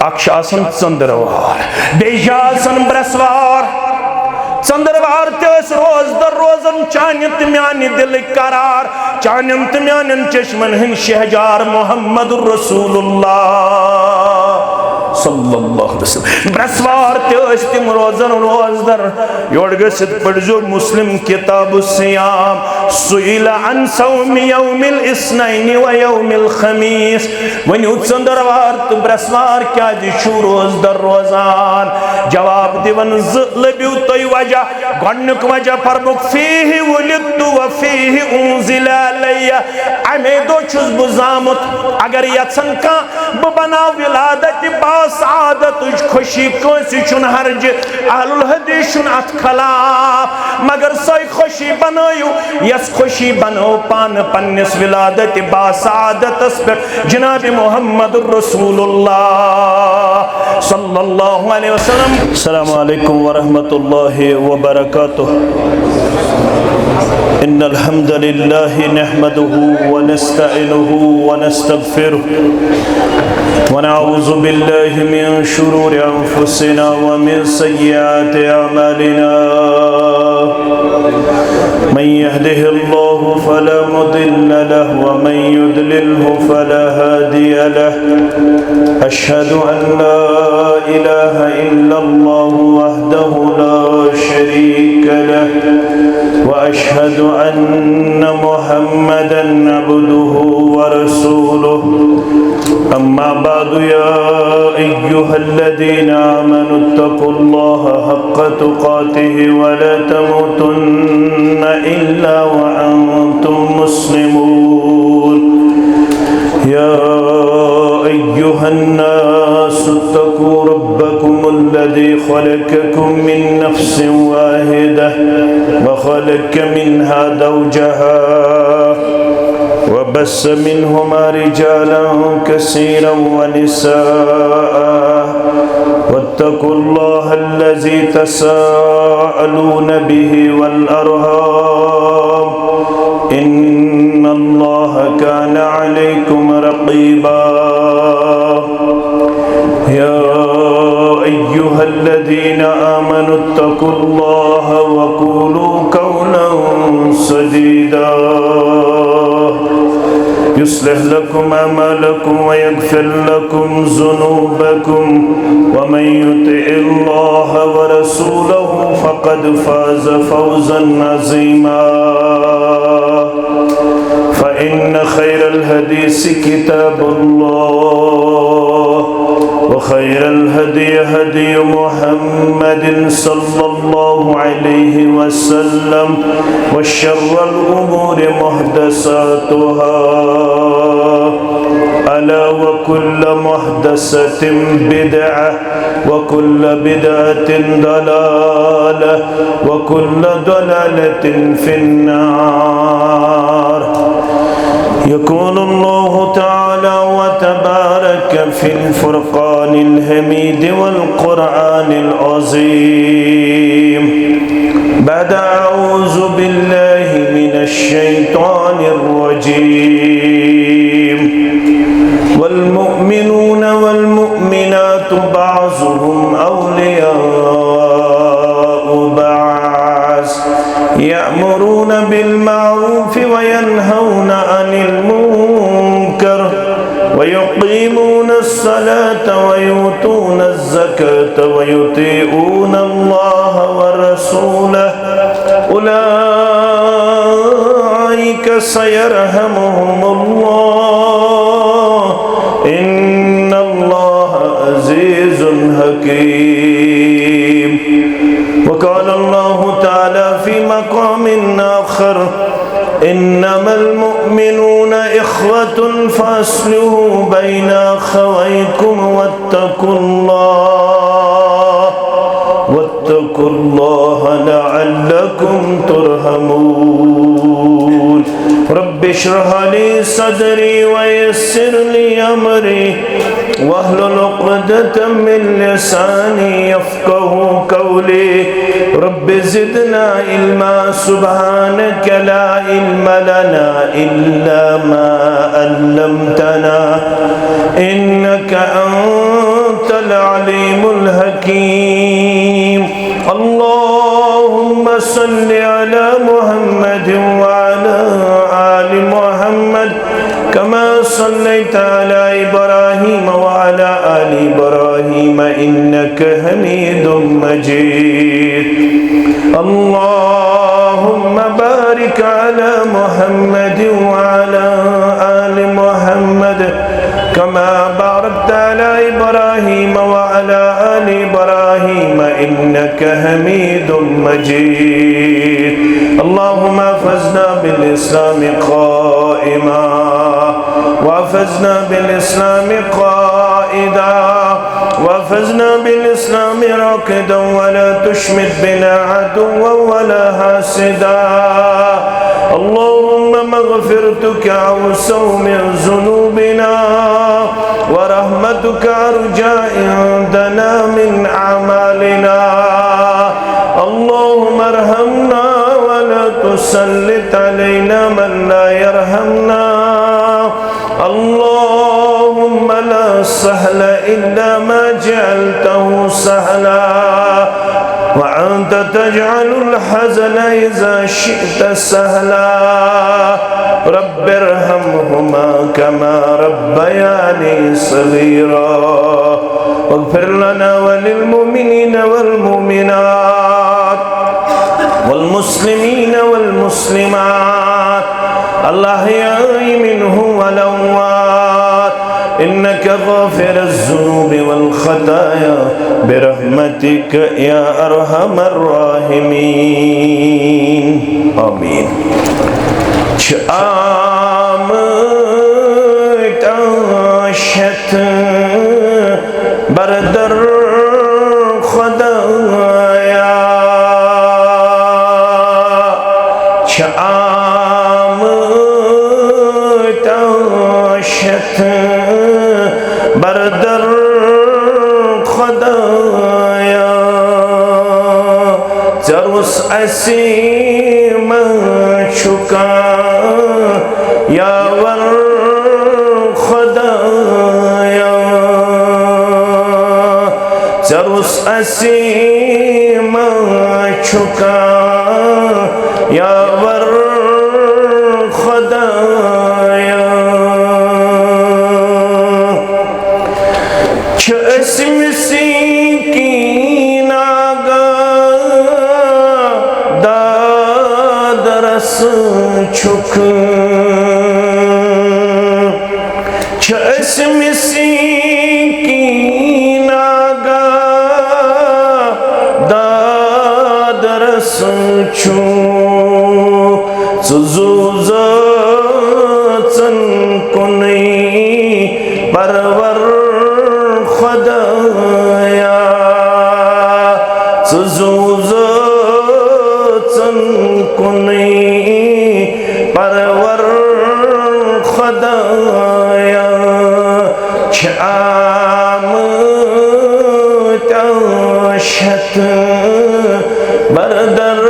अक्षासन चंद्रवार बेजासन ब्रसवार चंद्रवार तेस रोज दर रोजन चानित म्यानि दिल करार चानित म्यानिन चश्मन हिंद शहजार मोहम्मद रसूलुल्लाह सल्लल्लाहु अलैहि वसल्लम ब्रसवार तेस तिम रोजन रोज दर योड़ गसित पढ़जो मुस्लिम किताब सियाम सुइला अन सौमी यौमिल इस्नैनि व यौमिल खमीस वनु चंद्रवार तो ब्रसवार क्या दिशु रोज दर रोजान जवाब दिवन ज लबिउ तोय वजह गन्नुक वजह फरमुक फीहि वलिदतु व फीहि उनजिला अलैया अमे दो छुस बुजामत अगर यछन का ब बना विलादत बासादत खुशी कोसी छुन हरज अहलुल हदीस छुन अत खलाफ मगर सही खुशी बनायु यस खुशी बनो पान पन्निस विलादत बासादत पे जनाब मोहम्मद रसूलुल्लाह सल्लल्लाहु अलैहि वसल्लम। अस्सलामु अलैकुम व रहमतुल्लाहि व बरकातुहू। इन्नल हम्दुलिल्लाहि नहमदुहु व नस्तईनुहु व नस्तगफिरुहु व नऊज़ु बिल्लाहि मिन शुरूरि अनफुसिना व मिन सय्यिआति अमालिना मन यहदिहिल्लाहु फला मुदिल्ल लहु व मन युद्लिलहु फला हादिय लहु अशहदु अन ला इलाहा इल्लल्लाहु वहदहु ला शरीक लहु व अशहदु अन्न मुहम्मदन अब्दुहु व रसूलुहु अम्मा बादु या अय्युहल्लज़ीना आमनु इत्तक़ुल्लाहा हक़्क़ तुक़ातिहि व ला तमूतुन्न इल्ला व अंतुम मुस्लिमून। या अय्युहन्नासु इत्तक़ू रब्बकुमुल्लज़ी ख़लक़कुम मिन नफ़्सिन वाहिदह व ख़लक़ मिन्हा ज़ौजहा वबस्स मिन्हुमा रिजालन कसीरन व निसाअ वत्तक़ुल्लाहल्लज़ी तसाअलून बिही वल अरहाम इन्नल्लाह कान अलैकुम रक़ीबा। या अय्युहल्लज़ीना आमनु इत्तक़ुल्लाह व क़ूलू क़ौलन सदीदा युस्लिह लकुम अमालकुम व यग़फिर लकुम ज़ुनूबकुम व मन युतिइल्लाह व रसूलहु फ़क़द फ़ाज़ फ़ौज़न अज़ीमा। फ़इन्न खैरल हदीस किताबुल्लाह व खैरल हदी हदी मुहम्मदिन सल्लल्लाहु अलैहि वसल्लम व शर्रल उमूरि मुहदसातुहा अला व कुल्ल मुहदसतिन बिदअह व कुल्ल बिदअतिन दलालह व कुल्ल दलालतिन फिन्नार। यक़ूलुल्लाहु तआला व तबारक फिल फ़ुरक़ानिल हमीद वल क़ुरआनिल अज़ीम बाद अऊज़ु बिल्लाहि मिनश शैतानिर रजीम वल मुमिनून वल मुमिनातु बअज़ुहुम औलियाउ बअज़ यअमुरून बिल मारूफ व यनहौना अनिल मुनकर व युक़ीमूना अस्सलात व यूतूना अज़्ज़कात व युतीऊना अल्लाह व रसूलहु उलाइका सयरहमुहुमुल्लाह इन्नल्लाह अज़ीज़ुन हकीम। वक़ाल अल्लाहु तआला फ़ी मक़ामिन आख़र इन्नमल मुअमिनूना इख़्वतुन फ़अस्लिहू बैना अख़वैकुम वत्तक़ुल्लाह लअल्लकुम तुरहमून। रब्बना रब्बि इश्रह ली सदरी वयस्सिर ली अमरी वहलुल उक़दतम मिन लिसानी यफ़क़हू क़ौली रब्बि ज़िदना इल्मा सुब्हानक ला इल्म लना इल्ला मा अल्लमतना इन्नक अंतल अलीमुल हकीम। अल्लाहुम्मा सल्लि अला मुहम्मद व अला आलि मुहम्मद कमा सल्लैता अला इब्राहीम व अला आलि इब्राहीम इन्नका हमीदुम मजीद। अल्लाहुम्मा बारिक अला मुहम्मद व अला आलि मुहम्मद कमा बारकता अला इब्राहीम व अला आलि इब्राहीम इन्नका हमीदुम मजीद। अल्लाहुम्मा अफ़ज़ना बिल इस्लाम क़ाइमा वफ़ज़ना बिल इस्लाम क़ाइदा वफ़ज़ना बिल इस्लाम राक़िदा वला तुशमित बिना अदुव्वन वला हासिदा। अल्लाहुम्मा मग़फ़िरतुका अवसअ मिन ज़ुनूबिना व रहमतुका अर्जा इंदना मिन अमालिना। अल्लाहुम्मा अरहमना वला तुसल्लित अलैना मन ला यरहमना। अल्लाहुम्मा ला सहला इल्ला मा जअलतहु सहला व अन्त तजअलुल हज़ना इज़ा शि'ता सहला। रब्बिरहमहुमा कमा रब्बयानी सगीरा वग़फ़िर लना व लिल मुमिनीना वल मुमिनात वल मुस्लिमीना वल मुस्लिमात अल अहयाइ मिनहुम वल अम्वात इन्नका गाफ़िरुज़ ज़ुनूबि वल ख़ताया बिरहमतिक या अरहमर राहिमीन। आमीन। आमद बरदर खुदाया आमद बरदर खुदाया जरुस असीम छुका यावर खुदाया जरुस असीम छुका यावर खुदाया छस्मिसी की नागा दादरस छुक छस्मिसी की नागा दादरस छु सुजुज़ चन कुनी परवर खुदाया सुजुज़ चन कुनी परवर खुदाया आमद बरदर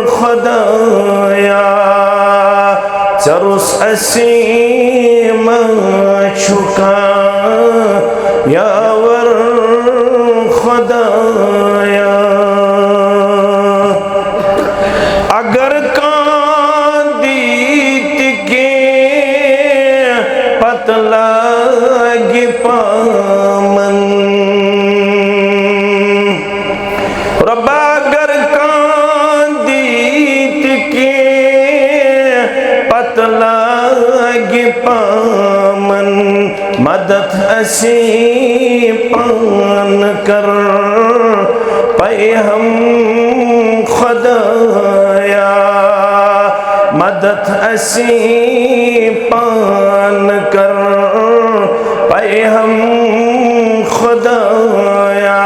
खुदाया जरुस असीम छुका यावर खुदाया अगर कांदीत के पतला पामन रब्बा अगर कांदीत के पतला पामन मदद असी पान कर पे हम खुदाया मदद असी पान कर पे हम खुदाया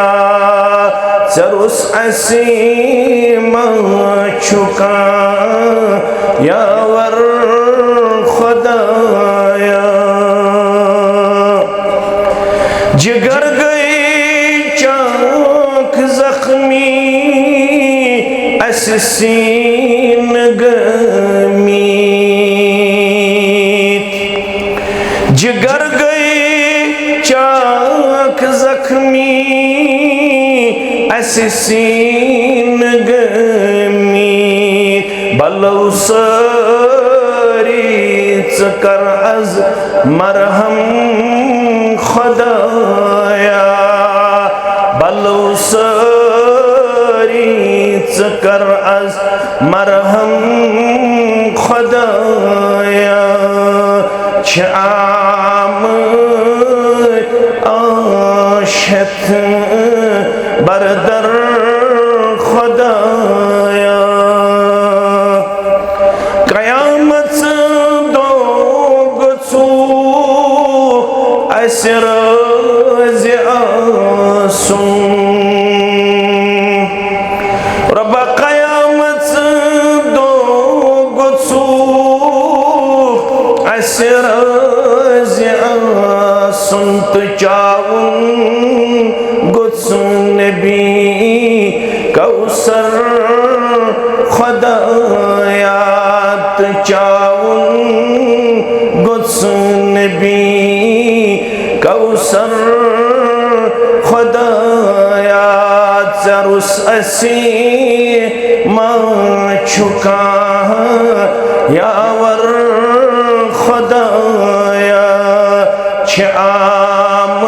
जरुस असी छुका यावर जिगर गई चाक जख्मी सीन गमी जिगर गई चाक जख्मी सीन गमी बलौ सारी कर अज मरहम खुदाया बलौ सारी कर अज मरहम खुदाया शाम आशत बरदर खुदाया कयामत दो गुसू असर रब कयामत दो गुसू असर सुनत चाऊं गुसू नबी कौसर खुदायात चाऊं गुसू नबी कौसर खुदायात जरुस असी माँ छुका यावर खुदाया शाम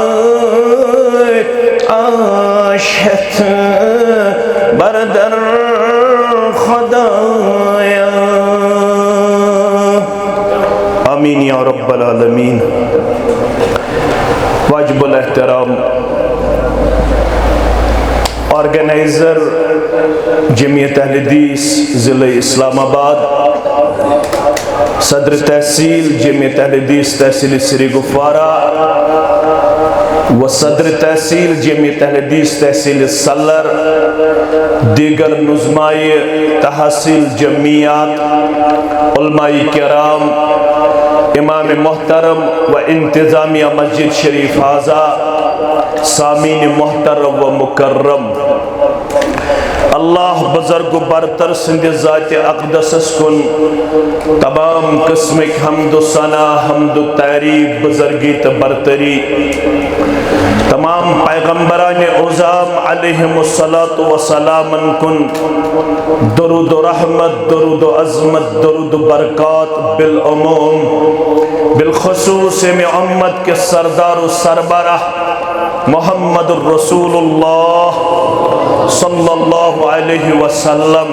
आशत बरदर खुदाया आमीन या रब्बल आलमीन। वाजिबुल एहतराम ऑर्गेनाइजर जमीयत अहले हदीस ज़िले इस्लामाबाद, सदर तहसील जमीयत अहले हदीस तहसील सिरी गुफवारा व सदर तहसील जमीयत अहले हदीस तहसील सल्लर, दीगर नुज़माए तहसील जमीयात, उलमाए किराम, इमाम मोहतरम व इंतजामिया मस्जिद शरीफ हाजा, सामीन मोहतरम व मुकर्रम, अल्लाह बुजुर्ग बरतर सिंध ज़ात अक़दस कुन तमाम किस्मिक हम्दु सना हम्दु तारीफ बुजुर्गी त बरतरी तमाम पैगम्बरान उज़ाम अलैहिमुस्सलातु वस्सलामन कुन दुरूद रहमत, दुरूद अज़मत, दुरूद बरक़ात बिल उमूम बिलख़ुसूस में उम्मत के सरदार सरबराह मुहम्मदुर रसूलुल्लाह सल्लल्लाहु अलैहि वसल्लम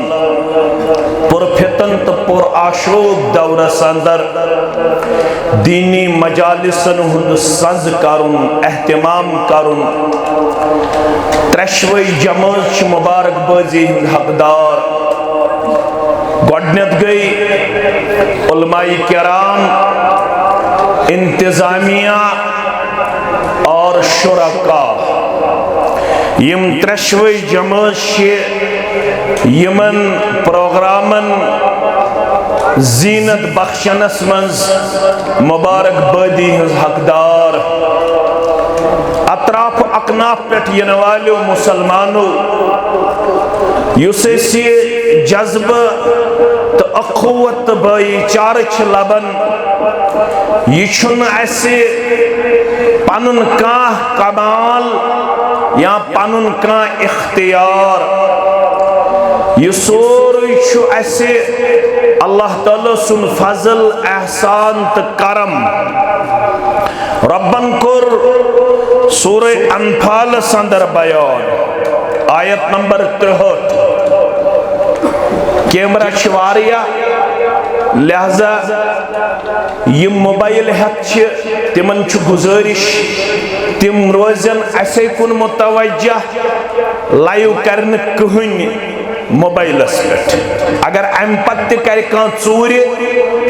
पुरफितन तो पुर आशोक दौरस अंदर दीनी मजालिसन हुंद सज करुन एहतमाम करुन त्रेशवई जमात मुबारक बाजी हकदार गोडनेत गई उलमाए किराम, इंतजामिया और शुरका यम त्रेशवई जमात यमन प्रोग्रामन जीनत बख्शनस मंज मुबारक बादी हकदार अतराफ अकनाफ पे इन वालों मुसलमानों युस जज्ब तो अखुवत भाईचार लबन यह पनुन काह कमाल या पनुन काह इख्तियार यह सोरे अल्लाह ताला सुन फजल एहसान तो करम। रब्बन कुर सूरे अनफाल संदर बयान आयत नंबर 63 कैमरा शवारिया लिहाजा ये मोबाइल हथ तिमन गुजारिश तिम रोजन असे कुन मुतवज्जा लाइव करने कहन मोबाइलस पे अगर अम पे कर चूर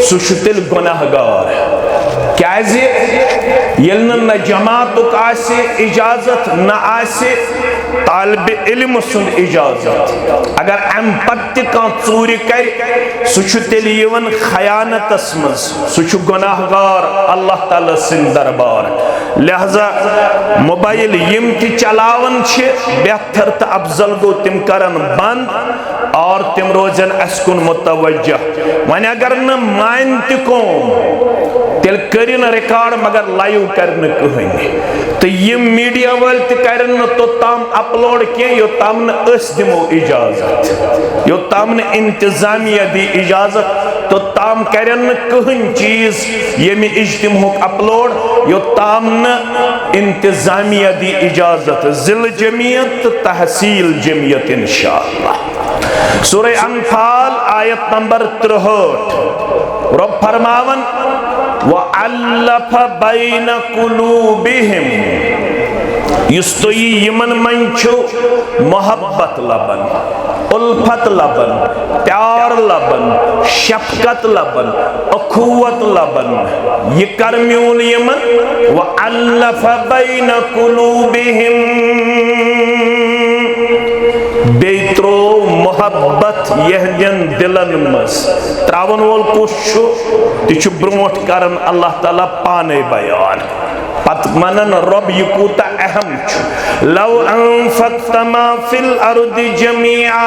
सह तेल गुनाहगार क्या न जमात इजाजत न तालिब इल्म सुन इजाजत अगर अम पत्ति का चूरी कर सह तेल खयानतस मज सह गुनाहगार अल्लाह ताला सिंद दरबार लिहाजा मोबाइल यम चलावन बेहतर तो अफजल गो तिम करन बंद और तिम रोजन अस्कुन मुतवज्जह वन अगर न मान तौम तेल कर रिकॉर्ड मगर लाइव कर कहीं तो यम मीडिया वाल कर तोताम अपलोड कह योताम दिमो इजाजत योताम इंतजामिया दी इजाजत तोताम कर कहीं चीज यम इज्तिमा अपलोड योताम इंतजामिया दी इजाजत जिल जमियत तहसील जमियत इंशाअल्लाह। सूरह अनफाल आयत नंबर 63 रब फरमावन व अल्लफ बैन कुलूबिहिम यमन मंचो मोहब्बत लबन उल्फत लबन प्यार लबन शफकत लबन अखुवत लबन ये कर म्यूल यमन व अल्लफ बैन कुलूबिहिम बेत्रो मोहब्बत यहदिन दिलन मस त्रावन वोल कुछ तिछु ब्रोट करन अल्लाह ताला पाने बयान पत मनन रब ये कूता अहम लव अनफक्त मा फिल अर्दि जमीआ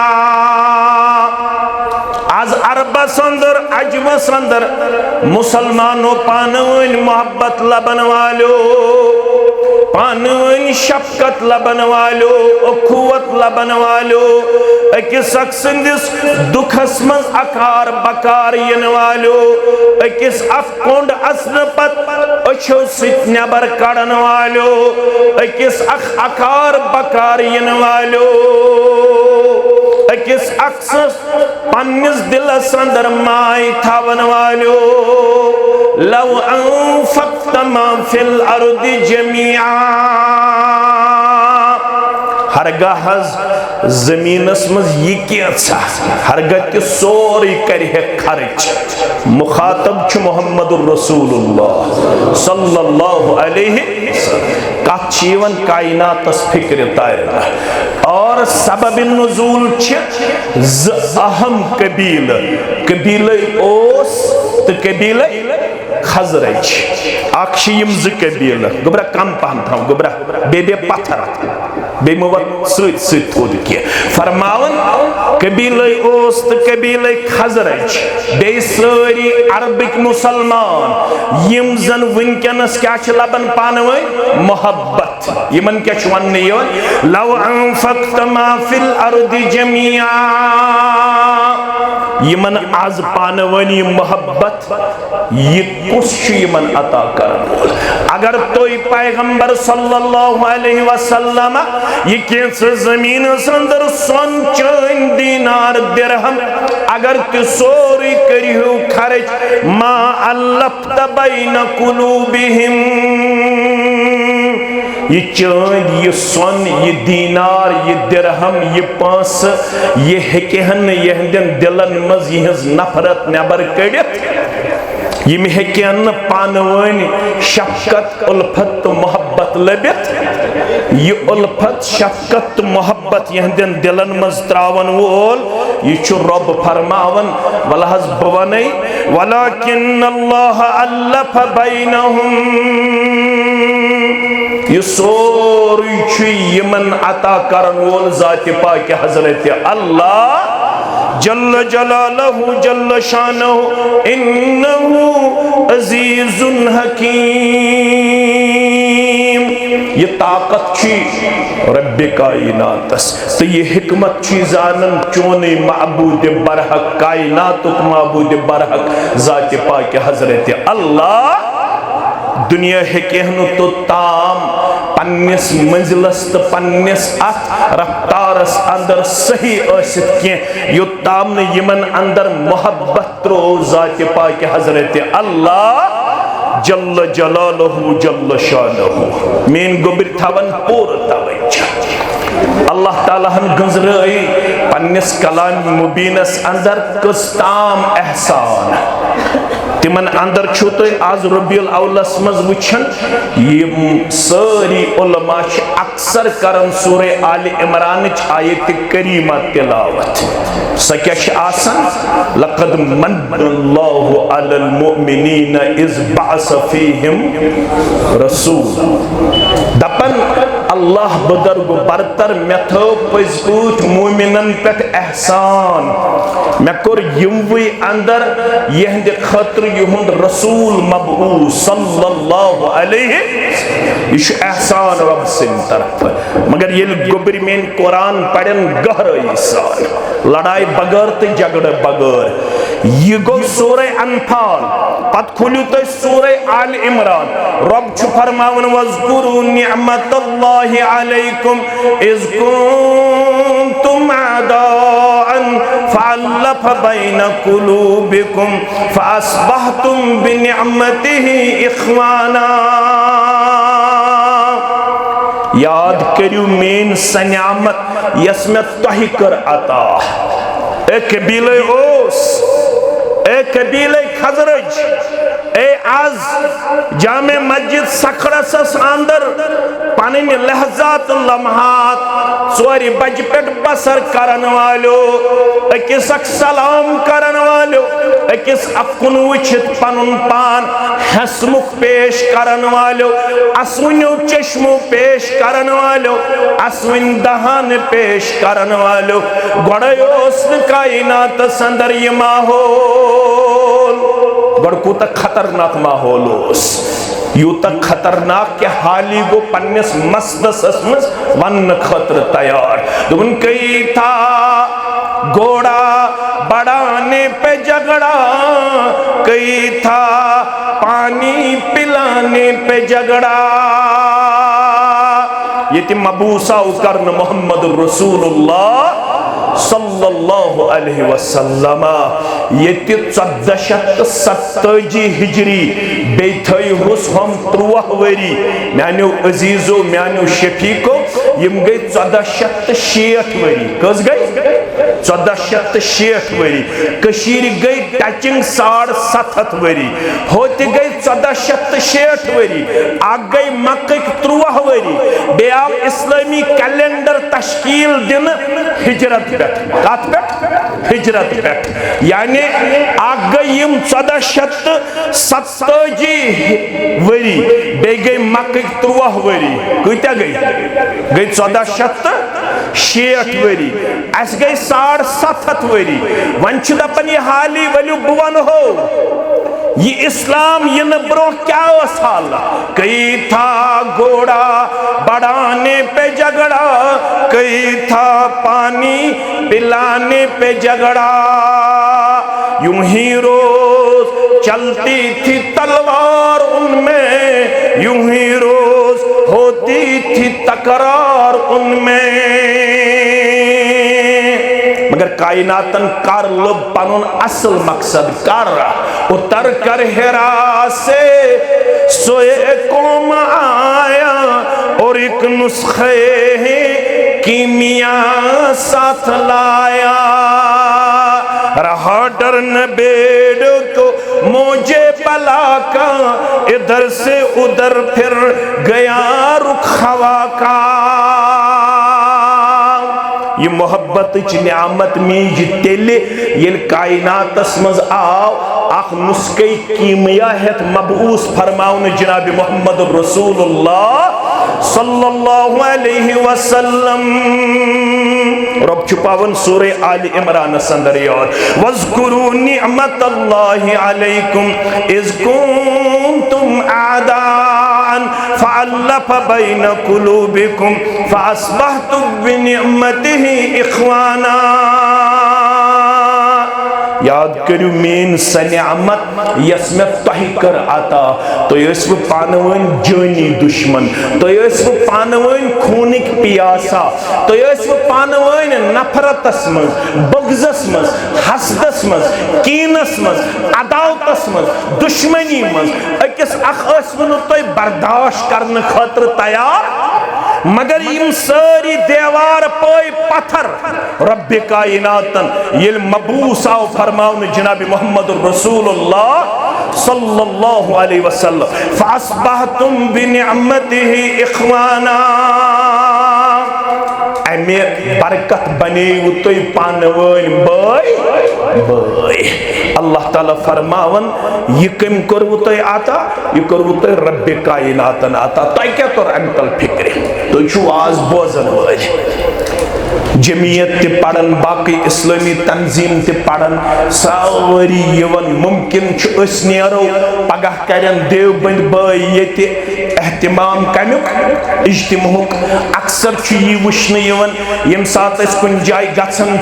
आज अरबस अंदर अजमस अंदर मुसलमानों पानवन मोहब्बत लबन वालो पानवन शफकत लबन वालो अखुवत लबन वालो अकिस अक्संदिस दुखस मज अकार बकार यन वालो अकिस अफकोंड असन पत अछो सित नबर कड़न वालो अकिस अकार बकार यन वालो अकिस अक्सस पन्निस दिलस अंदर माय थावन वालो लव अनफक्त मा फिल अर्दि जमीआ हरगह जमीनस मज यह हरगह के सोरी कर खर्च मुखातब मोहम्मदुर रसूलुल्लाह सल्लल्लाहु अलैहि वसल्लम कत कायनातस फिक्र तार और सबब नुज़ूल अहम कबील कबील ओस तो कबील खजरज अम ज कबील गोबरा कम पहन था गोबरा बे पत्थर बे थोद कह फरमावन कबील ओस तो कबील खजरज बे सारी अरबिक मुसलमान यम जन वनकनस क्या लबन पानवे मोहब्बत यमन क्या वन लव अनफक्त मा फिल अर्दि जमीआ यमन आज पानवनी मोहब्बत ये कुछ यमन अता कर अगर तो पैगंबर सल्लल्लाहु अलैहि वसल्लम ये कैस जमीन अंदर सोन चांद दीनार दिरहम अगर तो सोरी करियो खर्च मा अल्लफ्त बैन कुलूबिहिम ये चांद ये सोन ये दीनार ये दिरहम ये पांस ये हेकहन यहदन दिलन मज यहज नफरत नबर कड़ित यम हेकन पानवन शफकत उल्फत मोहब्बत लबित ये उल्फत शफकत मोहब्बत यहदन दिलन मज त्रावन वोल यह रब फरमावन वलहज बवनै वलाकिन अल्लाह अल्लफ बैनहुम ये सोरी यमन अता करन वोल जात पाक हजरत अल्लाह जल्ल जलालहु जल्ल शानहु इन्नहु अजीजुन हकीम ये ताकत रब्बे कायनातस तो ये हिकमत जानन चोने माबूद बरहक कायनातुक माबूद बरहक जात पाक हजरत अल्लाह दुनिया हेकहन तो ताम पन्निस मंजिलस तो पन्निस रफ्तारस अंदर सही कह योताम ने यमन अंदर मोहब्बत त्रो जात पाक हजरत अल्लाह जल्ल जलालहु जल्ल शानहु मेन गोबिर थवन पूर तवज्जो अल्लाह ताला हम गुजराई पन्निस कलाम मुबीनस अंदर कुस्ताम एहसान तिमन अंदर छो तो आज रबीउल अव्वलस मज वुछन यम सारी उलमा अक्सर करन सूरे आले इमरान आयत करीमा तिलावत सह आसान लक़द मन्नल्लाहु अलल मुमिनीन इज़ बअस फीहिम रसूल दपन अल्लाह बुजुर्ग बरतर मे थो पज पट मोमिनन पे एहसान मे कोर यमवे अंदर यहंद खतर युहुंद रसूल मबऊस सल्लल्लाहु अलैहि इश एहसान रब सिन तरफ मगर ये गोबरी में कुरान पढ़न गहराई सान लड़ाई बगैर तो झगड़े बगैर ये गो सूरह अनफाल पत खुलू तो सूरह आल इमरान रब छु फरमावन वज़कुरु निअमतल्लाहि अलैकुम इज़ कुंतुम अदाअन फ़अल्लफ़ बैन कुलूबिकुम फ़अस्बहतुम बिनिअमतिही इख़वाना याद करियो मेन सनियामत यसमें तोहि कर अता ए कबीले ओस ए कबीले खजरज ए आज जामे मस्जिद सखरसस अंदर पनिन लहजात लम्हात चोरी बज पे बसर करन वालो अकिस सलाम करन वालो अकिस अकुन वुछित पनुन पान हसमुख पेश करन वालो असवनो चश्मो पेश करन वालो असविन दहान पेश करन वालो गोड़योस कायनात संदर ये माहौल गड़ कूत खतरनाक माहौल यूत खतरनाक के हाली गो पन्नस मसदस मज वन खतर तैयार दुबन कई था घोड़ा बढ़ाने पे झगड़ा कई था पानी पिलाने पे झगड़ा ये मबूसा करन मोहम्मद रसूलुल्लाह सल्लल्लाहु अलैहि वसल्लम ये 1470 हिजरी बेथयुस हम 13 वरी म्यानो अजीजो म्यानो शफीको यम गई 1460 वरी कस गई 1460 वरी कशीर गई टचिंग 7.5 वरी होती गई 1460 वरी आग गई मक्के 13 वरी बेआ इस्लामी कैलेंडर तश्कील दिन हिजरत हिजरत पे यानी आग गई 1470 वरी बे गई मक्के 13 वरी कत्या गई 1460 वरी अस गई 7.5 वरी वन दपन यह हाली वलु बुवन हो ये इस्लाम ये ब्रो क्या हाल कई था घोड़ा बढ़ाने पे झगड़ा कई था पानी पिलाने पे झगड़ा यूं ही रोज चलती थी तलवार उनमें यूं ही रोज होती थी तकरार उनमें मगर कायनातन कर लोग पनुन असल मकसद कर उतर कर हेरा से सोए कौम आया और एक नुस्खे कीमिया साथ लाया रहा डर न बेड को मुझे बला का इधर से उधर फिर गया रुख हवा का ये मोहब्बत नियामत मीज तेल ये कायनातस मज आव अख नुस्खे कीमिया हेत मबूस फरमाउन जनाब मोहम्मद रसूलुल्लाह सल्लल्लाहु अलैहि वसल्लम रब छुपावन सूरे आल इमरान संदर यार वज़कुरू निअमतल्लाहि अलैकुम इज़ कुंतुम आदाअन फ़अल्लफ़ बैन कुलूबिकुम फ़अस्बहतुम बिनिअमतिही इख़वाना याद करू मेन सनियामत यसमे तोहि कर आता तो यसव पानवन जानी दुश्मन तो यसव पानवन खूनिक पियासा तो यसव पानवन नफरतस मज बगजस मज हसदस मज कीनस मज अदावतस मज दुश्मनी मज अकिस अख असवनु तो बर्दाश्त करने खातिर तैयार मगर यम सारी देवार पोई पत्थर रब्बे कायनातन ये मबूस आओ फरमाउन जनाब मोहम्मद रसूलुल्लाह सल्लल्लाहु अलैहि वसल्लम फअस्बहतुम बिनिअमतिही इख्वाना अमे बरकत बनेवु तुई पानवैन बाय बाय अल्लाह ताला फरमावन यह कम करवु तुई आता यह करवु तुई रब्बे कायनातन आता तुई क्या तोर अम तल फिक्रे तुई छु आज बोजन वाल जमीयत ते पढ़न बाकी इस्लामी तंजीम ते पढ़न सारी यवन मुमकिन नेरो पगह करन देवबंद बाई ये एहतमाम कमुक इज्तिमाउक अक्सर यह वुचन यम सात कुन जाय गसन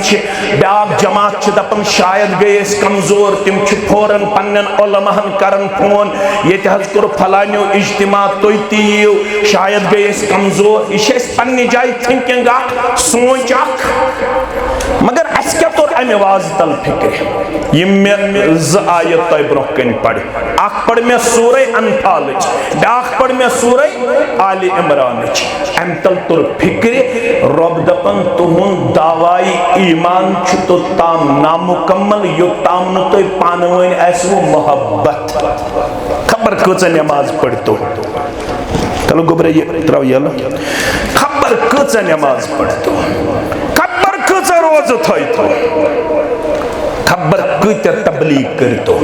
ब्याक जमात दपन शायद गए कमजोर तिम फौरन पन्न उलमाहन करन फोन ये कोर फलानो इज्तिमा तुम तीव शायद गए कमजोर यह पन्ने जाय थिंकिंग सोच मगर अस क्या तोर अमे वाज तल फिक्र यम मे ज आयत तय ब्रोह कन पढ़ अख पढ़ मे सूरह अनफाल ब्याख पढ़ मे सूरह आले इमरान अम तल तोर फिक्र रब दपन तुहुन दावाई ईमान तो ताम नामुकम्मल योताम न तो पानवन वो मोहब्बत खबर कच नमाज पढ़ तो चलो गोबर ये त्राव यलो खबर कच नमाज पढ़ तो खबर कच रोज थई तो खबर कत तबलीग कर तो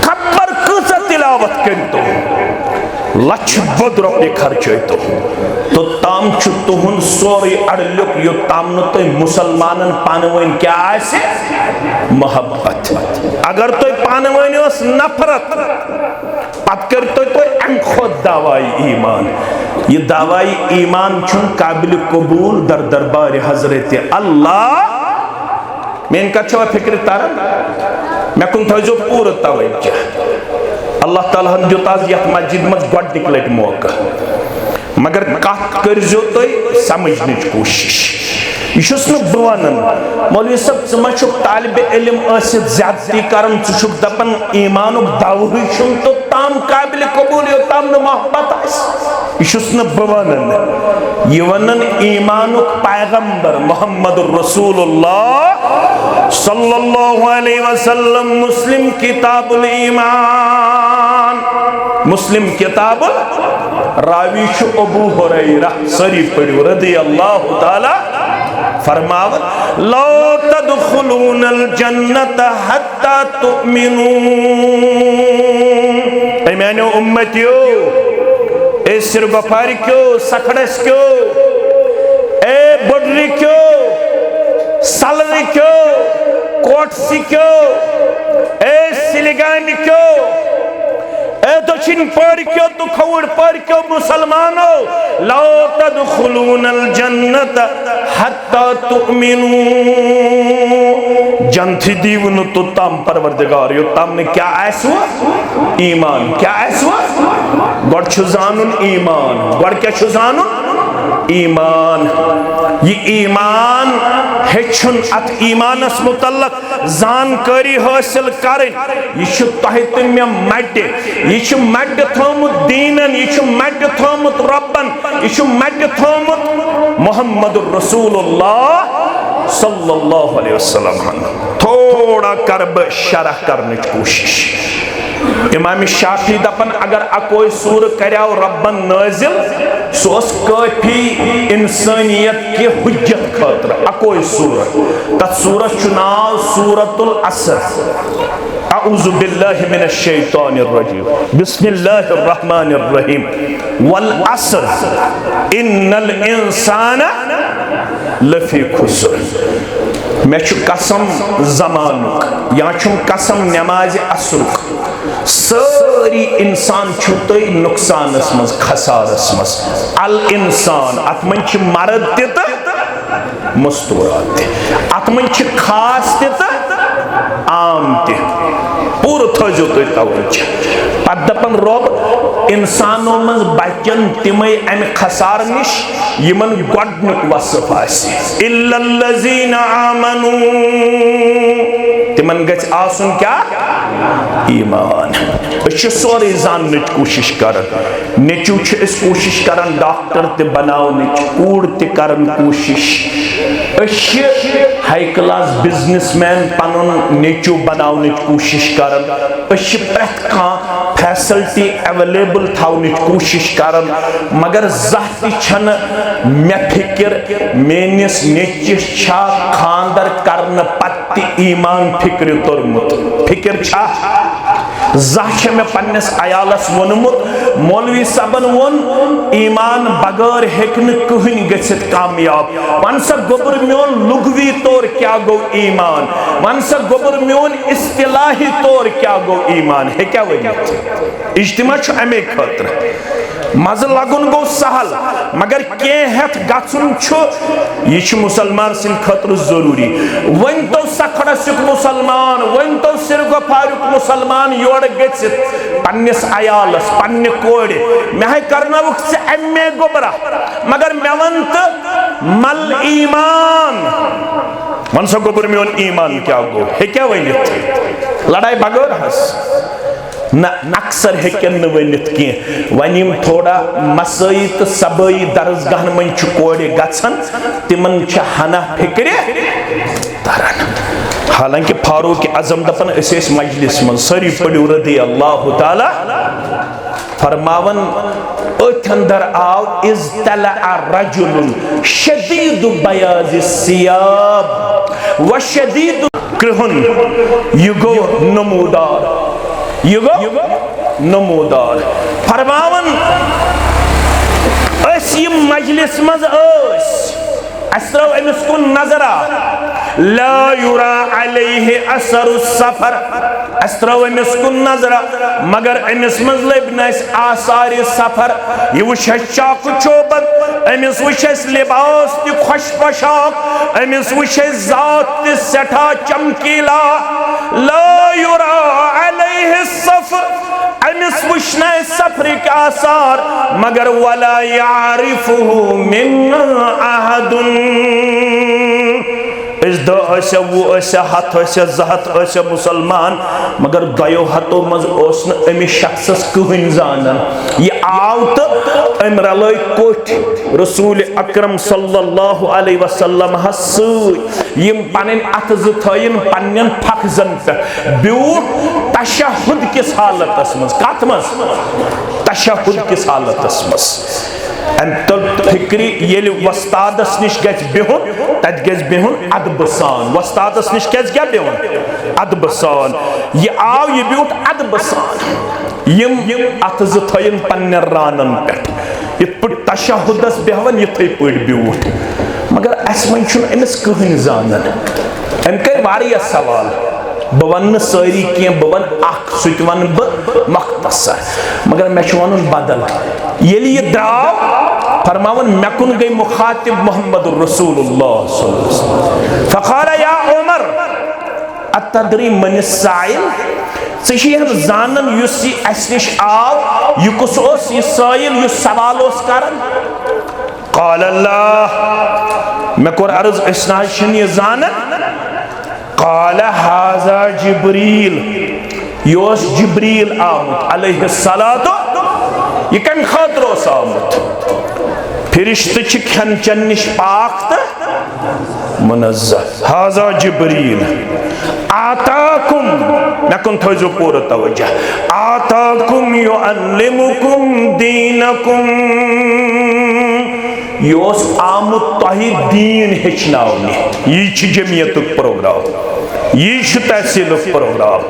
खबर कच तिलावत कर तो लक्ष बद रुपये खर्च तो ताम तुहुन सोरे अड़लुक योताम न तो मुसलमानन पानवन क्या आसे मोहब्बत अगर तो पानवन नफरत पत कर तो अम खुद दावाई ईमान यह दावाई ईमान छुन काबिल कबूल दर दरबार हजरत अल्लाह मेन कछवा फिक्र तारन मे कुन थो पूर तवज्जो अल्लाह ताला दित आज यथ मस्जिद मज गोडनिक लट मौका मगर कत करजो तुम समझने कोशिश यह वन मौलवी साहब मा तालिब इल्म ज्यादती कर दपन ईमान दवह तो ताम काबिल कबूल योताम न मोहब्बत यह वन यह वन ईमान पैगंबर मोहम्मद रसूलुल्लाह सल्लल्लाहु अलैहि वसल्लम मुस्लिम किताबुल ईमान मुस्लिम किताबुल रावी अबू हुरैरा शरीफ पढ़ो रदियल्लाहु ताला फरमावन ला तदखुलूनल जन्नत हत्ता तुमिनू ऐ मैंने उम्मतियो ए सिरगफार क्यों सखड़स क्यों ए बडरी क्यों सलरी क्यों कोटसी क्यों ए सिलिगान क्यों ए दक्षिण पर क्यों तो खौड़ पर क्यों मुसलमानो ला तदखुलूनल जन्नत हत्ता तुमिनू जंथि दीवन तो तम परवरदिगार यो तम ने क्या ऐसो ईमान क्या ऐसो गड छु जानन ईमान गड क्या छु जानन ईमान ये ईमान हेचुन अत ईमानस मुतल्लक जानकारी हासिल करें यह तह मे मट यह मट थोमुत दीनन यह मट थोमुत रब्बन यह मट थोमुत मोहम्मद रसूलुल्लाह सल्लल्लाहु अलैहि वसल्लम थोड़ा कर शरह करने की कोशिश इमाम शाफी दपन अगर अकोई सूर कराव रब्बन नाजिल सोस काफी इंसानियत की हुज्जत खातर अकोई सूरत तथ सूरत नाव सूरतुल असर अऊज़ु बिल्लाहि मिनश शैतानिर रजीम बिस्मिल्लाहिर रहमानिर रहीम वल असर इन्नल इंसाना लफी खुसर मे कसम जमानुक या कसम नमाज असरुक सारी इंसान तुम नुकसानस मज खसारस मज अल इंसान अत मन मर्द त मस्तूरात अत मन खास त आम त पूर थो तुम तवज्जो पत दपन रब इंसानों मज बचन तिमे अमि खसार निश यमन गोडनुक वसफ इल्लल्लज़ीना आमनू तिमन गछ आसुन क्या ईमान सोरे जानने कोशिश कर नेचू कोशिश कर डॉक्टर ते बनाने कूड़ ते कर कोशिश हाई क्लास बिजनेसमैन पन नेचू बनाने कोशिश कर प्रेथ फैसिलिटी अवेलेबल थावन कोशिश कर मगर जन मे फिक्र मेनिस नेचिस खानदर करने पत्ति ईमान फिक्र तोरमुत फिक्र जह मे पन्नस अयालस वोनमुत मौलवी सबन वोन ईमान बगैर हेकन कहीं गसित कामयाब वन सा गोबर मोन लुगवी तौर क्या गो ईमान वन सा गोबर मोन इस्तिलाही तौर क्या गो ईमान है क्या वही इज्तिमा अमे खतर मज लगुन गो सहल मगर केहत गुन यह मुसलमान सिंह खतर जरूरी वन तो सखड़सुक मुसलमान वन तो सिरगुफारुक मुसलमान योर गसित पन्निस अयालस पन्ने कोड़ मे करनवुक से अमे गोबरा मगर मे वन तो मल ईमान वन सा गोबर मोन ईमान क्या गो है क्या वनित लड़ाई बगैर हस न अक्सर हेकन वनित कह वन थोड़ा मसई तो सबई दरसगाहन मन कोड़ गन तिमन हना फिक्र तरन हालांकि फारूक आजम दपन मजलिस मन सारी पड़ो रदी अल्लाह ताला फरमावन अथ अंदर आव इज तला रजुल शदीद बयाज सियाब व शदीद कृहन युगो नमूदार युगो नमूदार फरमावन मजलिस मज अस्रव अमिस कुन नजरा ला युरा अलैहि असर सफर अस्रव अमिस कुन नजरा मगर अमिस मज लबनस आसार सफर ये वुश चाक चोबन अमिस वुश लिबास ति खुश पोशाक अमिस वुश जात ति सठा चमकीला ला युरा अलैहि सफर अमिस वुशना सफर के आसार मगर वला यारिफुहु मिन्ना अहदुन इस वो हथ जहत मुसलमान मगर दयो हथों मज अमिस शख्स कहन जानन यह आव तो अम रल कोठ रसूल अकरम सल्लल्लाहु अलैहि वसल्लम सम पन अथ जन पन्न फखजन पे ब्यूट तशहुद किस हालत मज कत मज तशहुद किस हालत मज फिक्री ये वस्तादस निश बिहुन तत बिहुन अदब सान वस्तादस निश क्या बिहुन अदब सान यह आव यह ब्यूट अदब सान यम अत जन पन्न रानन पे इत पे तशहुदस बेहवन इथे पे ब्यूट मगर अस मन अमिस कहन जानन अम कर वारिया सवाल बह वन सारी कह बह वन सह वन बह मख्तसर मगर मे वन बदल ये द्राव फरमावन मे कुन गई मुखातिब मोहम्मद रसूलुल्लाह फक़ाल या उमर अतदरी मन साइल ज़िहन जानन युस अस निश आव यह कुस ओस यह साइल युस सवाल ओस करन क़ाल अल्लाह मे कोर अर्ज इसना यह जानन क़ाल हाज़ा जिब्रील योस जिब्रील आमुत अलैहिस्सलातु यह कम खातिर ओस आमुत फिरिश्त खन चन निश पाक तो मुनज़्ज़ह हाज़ा जिब्रील आताकुम मे कुन थो पूरा तवज्जो आताकुम युअल्लिमुकुम दीनकुम योस आमुत तोहि दीन हेचनावने यह जमियत प्रोग्राम यह तहसील प्रोग्राम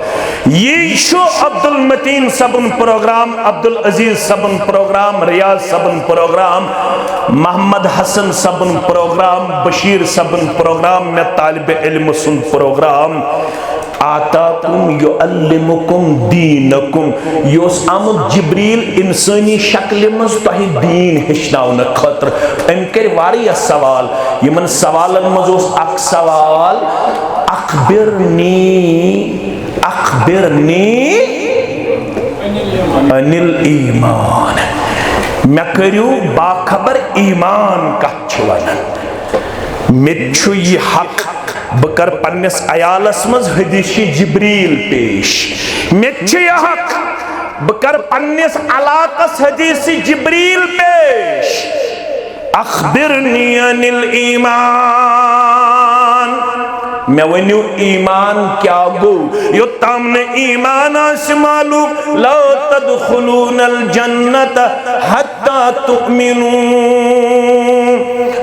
यह अब्दुल मतीन सबन प्रोग्राम अब्दुल अजीज सबन प्रोग्राम रियाज सबन प्रोग्राम मोहम्मद हसन सबन प्रोग्राम बशीर सबन प्रोग्राम मे तालिब इल्म सुन प्रोग्राम आताकुम युअल्लिमुकुम दीनकुम योस आमुद जिब्रील इंसानी शक्ल मज तोहि दीन हेचनावन खतर अम कर वारिया सवाल यमन सवालन मज ओस अख सवाल अखबिरनी अनिल ईमान मे करू बाखबर ईमान कत वनान मे यह हक बह कर पन्नस अयालस मज हदीस जिब्रील पेश मे यह हक बह कर पन्नस अलाकस हदीस जिब्रील पेश अखबिरनी अनिल ईमान, मैं वनु ईमान क्या गो, योत्तम ने ईमान आस मालूम, ला तदखुलूनल जन्नत हत्ता तुमिनू।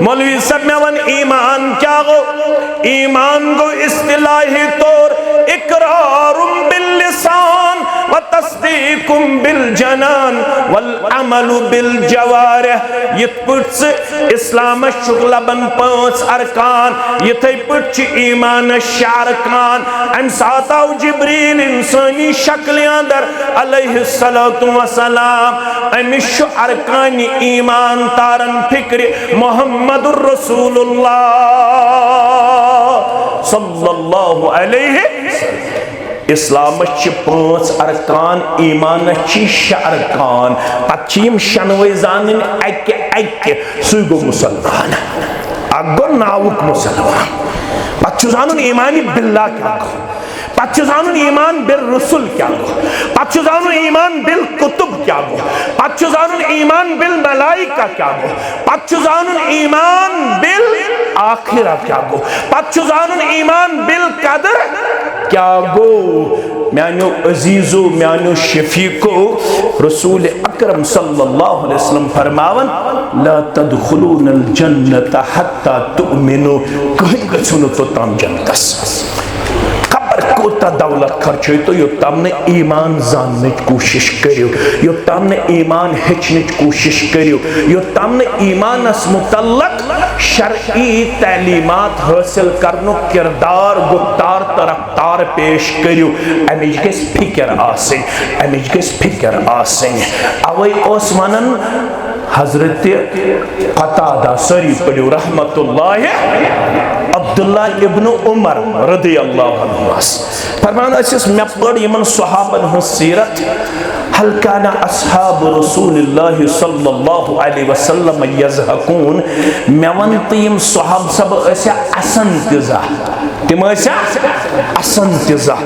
मौलवी सब में वन ईमान क्या गो, ईमान गो इस्तिलाही तौर इकरारुम बिल लिसान व तस्दीकुम बिल जनान वल अमलु बिल जवारिह। यिथ पट इस्लाम शुक्लबन 5 अरकान, यिथे पट ईमान शारकान। अम सात आव जिब्रील इंसानी शक्ल अंदर अलैहिस्सलातु वस्सलाम, अमिश अरकान ईमान तारन फिक्र मुहम्मदुर रसूलुल्लाह सल्लल्लाहु अलैहि वसल्लम। इस्लाम 5 अरकान, ईमान 6 अरकान, पच्चीम शनवे जानन अक्के सु गो मुसलमान, अगो नावुक मुसलमान। पच्चू जानन ईमान बिल्लाह क्या गो, पच्चू जानन ईमान बिल रसूल क्या गो, पच्चू जानन ईमान बिल कुतुब क्या गो, पच्चू जानन ईमान बिल मलाइका क्या गो, पच्चू जानन ईमान बिल आखिरा क्या गो, पच्चू जानन ईमान बिल कदर क्या गो। म्यानो अजीजो म्यानो शफीको रसूल अकरम सल्लल्लाहु अलैहि वसल्लम फरमावन, ला तदखुलूनल जन्नत हत्ता तुमिनु, कहीं गछुनो तो ताम जन्नतस। खबर कोता दौलत खर्च तो योत्तम ने ईमान जानने की कोशिश करियो, योत्तम ने ईमान हेचने की कोशिश करियो, योत्तम ने ईमानस मुतल्लक शरई तालीमात हासिल करनो किरदार गुफ्तार तरफ्तार पेश करियो। अमिज गस फिक्र आसिन, अमिज गस फिक्र आसिन। अवै ओस वनन हजरत कतादा सरी पढ़ियो रहमतुल्लाह अब्दुल्ला इब्न उमर रदियल्लाहु अन्हु फरमान असिस मैं पढ़ यमन सहाबन हं सीरत। हल काना अस्हाब रसूलिल्लाह सल्लल्लाहु अलैहि वसल्लम यज़हकून, मैं वन तयम सहाब सब ऐसा असन तिजा, तिम ऐसा असन तिजा,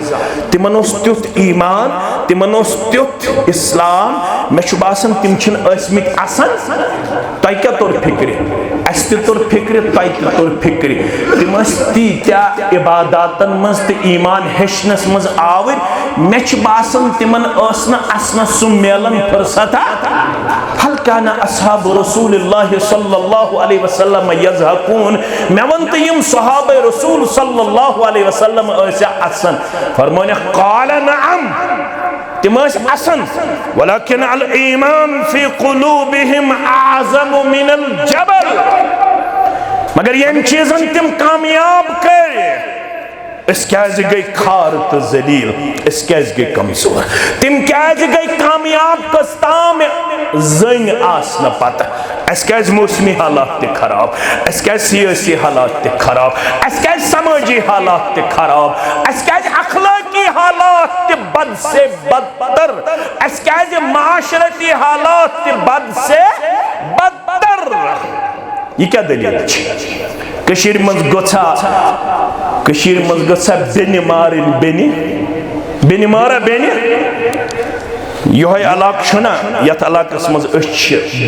तिमन ओस त्युथ ईमान, तिमन ओस त्युथ इस्लाम। मैं बासन तिम छिन असमित असन, तय क्या तोर फिक्र, अस तोर फिक्र, तय तोर फिक्र। तिम तीत्या इबादतन मज तो ईमान हेचनस मज आवर, मे बासन तिमन असना सु मेलन फुर्सता। हल काना अस्हाब रसूलिल्लाह सल्लल्लाहु अलैहि वसल्लम यज़हकून, मैं वन तो यम सहाबे रसूल सल्लल्लाहु अलैहि वसल्लम ऐसा असन। फरमाने क़ाल नअम, तिम असन, वलकिन अल ईमान फी क़ुलूबिहिम आज़म मिनल जबल। मगर यम चीज़न तिम कामयाब कर, इस कैसे गई खार तो जलील, इस कैसे गई कमजोर, तिम कैसे गई कामयाब कस्ताम जंग आस न पता। इस कैसे मौसमी हालात ते खराब, इस कैसे सियासी हालात ते खराब, इस कैसे समाजी हालात ते खराब, इस कैसे अखलाकी हालात ते बद से बदतर, इस कैसे माशरती हालात ते बद से बदतर। ये क्या दलील है? कशीर मज गोछा, कशीर मज गोछा बेनि मारिन बेनि, बेनि मारा बेनि। योह इलाक छुना, यथ इलाकस मज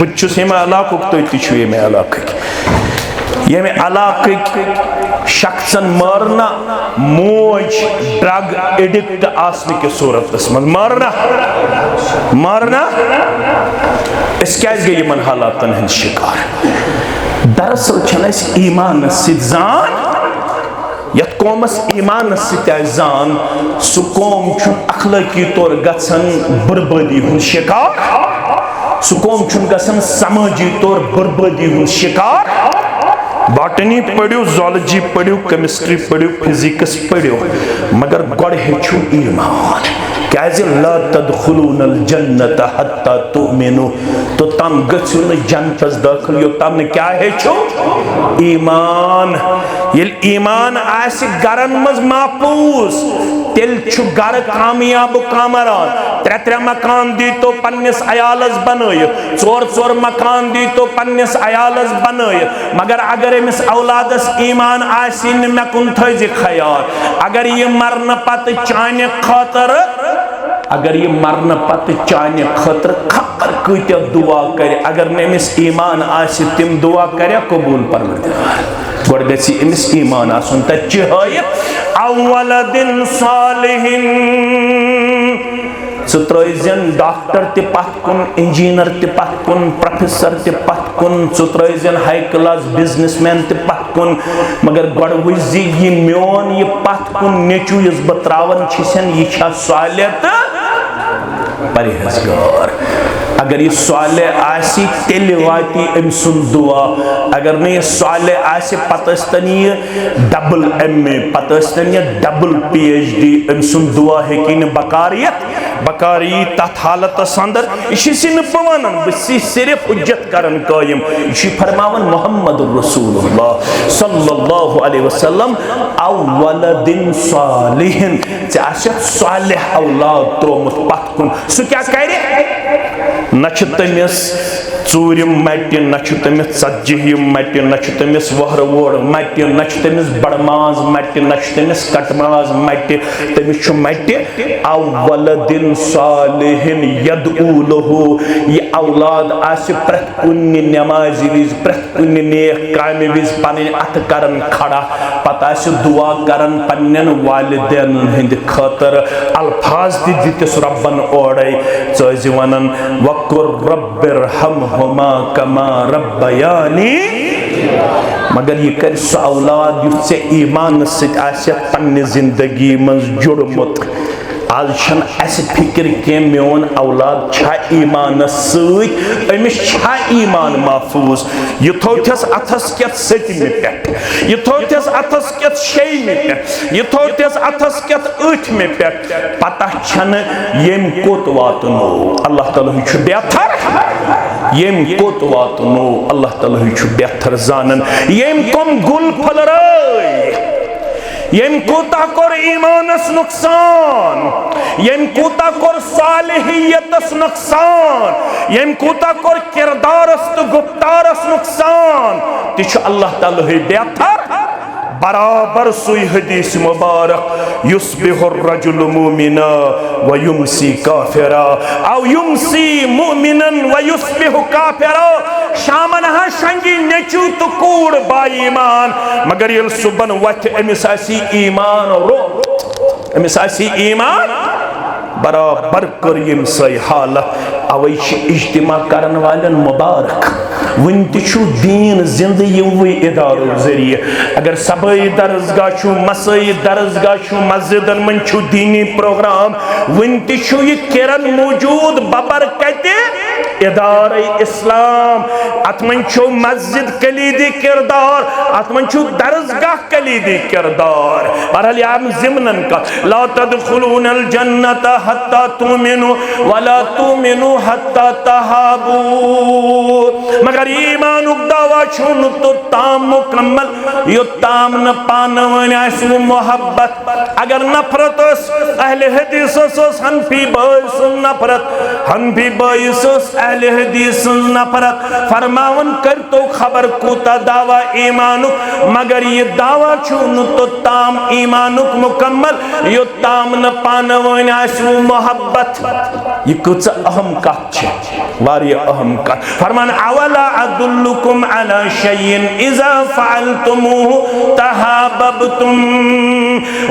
बच्चुस यमे इलाकुक तो तिछु यमे इलाकुक, यमे इलाकुक शख्सन मारना मोज ड्रग एडिक्ट आसने के सूरत मज मारना मारना, इस कैसे गई यमन हालातन हंद शिकार। दरअसल छनस ईमान सिजान, यत कौमस ईमान सिजान, सु कौम छु अखलाकी तौर गसन बर्बादी हुन शिकार, सु कौम छु गसन समाजी तौर बर्बादी हुन शिकार। बॉटनी पढ़ियो, ज़ूलॉजी पढ़ियो, केमिस्ट्री पढ़ियो, फिजिक्स पढ़ियो, मगर गॉड हेचु ईमान। कैसे ला तदखुलूनल जन्नत हत्ता तुमिनु, तो तम गछु न जन्नत दाखिल यो तम ने क्या हेचु ईमान। ये ईमान आस गरन मज महफूज, तेल छु गर कामयाब कामरान। 3 मकान दी तो पन्निस अयालस बनाय, 4 मकान दी तो पन्निस अयालस बनाय। मगर अगर अमिस औलादस ईमान आसिन मे कुन थज ख्याल, अगर ये मरन पत चाने खातर, अगर ये मरन पत चाने खातर खबर कत दुआ कर अगर नमिस ईमान आसि तिम दुआ कर कबूल परवरदिगार गोड़ गछि इमिस ईमान आसन तच्चि हायत अवलदिन सालिहिन त्रेजन डॉक्टर ते पत कुन इंजीनियर ते पत कुन प्रोफेसर ते पत कुन त्रेजन हाई क्लास बिजनेसमैन ते पत कुन मगर गोड़ वुझ ये मोन ये पत कुन नेचू यस बह त्रावन छिसन यह छा सालिह तो परहेजगार अगर यह सालिह आसि तेल वाति अम सुन दुआ अगर नहीं यह सालिह आसि पतन यह डबल MA पतन यह डबल PhD अम सुन दुआ हेकि न बकारी तथ हालत अंदर यह बवान बह सिर्फ हुज्जत करन कायम यह फरमावन मोहम्मद रसूलुल्लाह सल्लल्लाहु अलैहि वसल्लम अवलदिन सालिहिन सालिह औलाद त्रोमुत पत कुन सु क्या करे न तमिस चूरिम मट न तमिस षतजिम मट न तमिस वहर वोड़ मट न तमिस बड़माज मट न तमिस कटमाज मट तमिस मट अवलदिन सालिहिन यदऊ लहु यह औलाद आसि प्रत कुन नमाज विज प्रत कुन नेक काम विज पन अथ करन खड़ा पत आसि दुआ करन पन्नन वालिदैन हिंद खातर अल्फाज दितिस रब्बन ओड़े चि वनन वकुर रब्बिरहमहुमा कमा रब्बयानी मगर यह कर सो औलाद युस ईमान सत पन्ने जिंदगी मज जुड़मुत आज छन अस फिक्र के मोन औलाद छा ईमान समिस छा ईमान महफूज यह थोथस अथस केत सतमि पे यह थोथस अथस केत शेमि पे यह थोथस अथस केत अठमि पे पता छन यम कोत वातनो अल्लाह ताला छु बेहतर यम कोत वातनो अल्लाह ताला छु बेहतर जानन यम कम गुल फलराय यम कोता कोर ईमानस नुकसान यम कोता कोर सालिहियतस नुकसान यम कोता कोर किरदारस तो गुफ्तारस नुकसान तिछ अल्लाह ताला है बेहतर बराबर सुई हदीस मुबारक युस्बिहुर रजुल मुमिना व युमसी काफिरा औ युमसी मुमिनन व युस्बिहु काफिरा शामन हा शंगी नेचू तो कूड़ बाईमान मगर यल सुबन वत अमिस आसी ईमान रो अमिस आसी ईमान बराबर कर यम सही हालत अवै इज्तिमा करन वालन मुबारक वन तु दीन जिंद यमवे इदारों जरिए अगर सबई दरसगाह छु मसई दरसगाह छु मस्जिदन मन छु दीनी प्रोग्राम वन तु यह किरण मौजूद बबरकत इदारे इस्लाम अत मन छु मस्जिद कलीदी किरदार अत मन छु दरसगाह कलीदी किरदार बहरहाल हम जिमनन का ला तदखुलूनल जन्नत हत्ता तुमिनु वला तुमिनु हत्ता तहाबू मगर ईमानुक दावा छुन तो ताम मुकम्मल यो ताम न पानवन आसु मोहब्बत अगर नफरत अहले हदीस हनफी बाइस नफरत हनफी बाइस अहले हदीस नफरत फरमावन कर तो खबर कोता दावा ईमानुक मगर ये दावा छुन तो ताम ईमानुक मुकम्मल यो ताम न पानवन आसु मोहब्बत ये कुछ अहम कथ छे वारिया अहम कथ फरमान अवला अदुल्लुकुम अला शयइन इज़ा फ़अलतुमुहु तहाबबतुम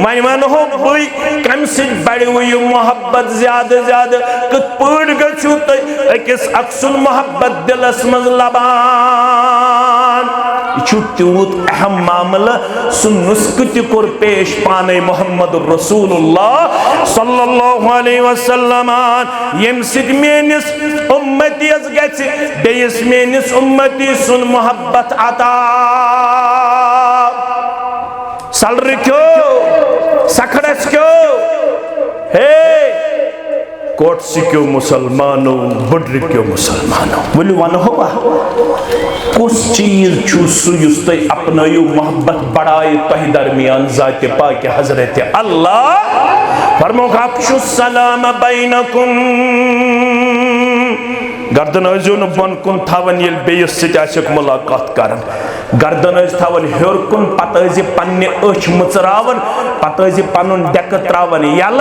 वन वन हो बई कम से बड़ी हुई मोहब्बत ज्यादा ज्यादा कत पड़ गछु त अकिस अक्सुन मोहब्बत दिलस मज लबान छुट्यूत अहम मामला सुनुस्कुति कोर पेश पाने मोहम्मद रसूलुल्लाह सल्लल्लाहु अलैहि वसल्लम यम सिद मेनिस उम्मती अस गछ बेयस मेनिस उम्मती सुन मोहब्बत अता सलर क्यों सखड़स क्यों हे कोट सिक्यो मुसलमानों बुड्र क्यों मुसलमानों बोलो वन होगा कुछ चीज छुसु युस्त अपनायु मोहब्बत बढ़ाए तह दरमियान जाते पाक हजरत अल्लाह फरमो अफ्शु सलाम बैनकुम गर्दन ऐजो न बन कुन थावन येल बेयस सित आसक मुलाकात करन गर्दन ऐज थावन हेर कुन पत ऐज पन्ने अछ मुचरावन पत ऐज पनुन डेक त्रावन यल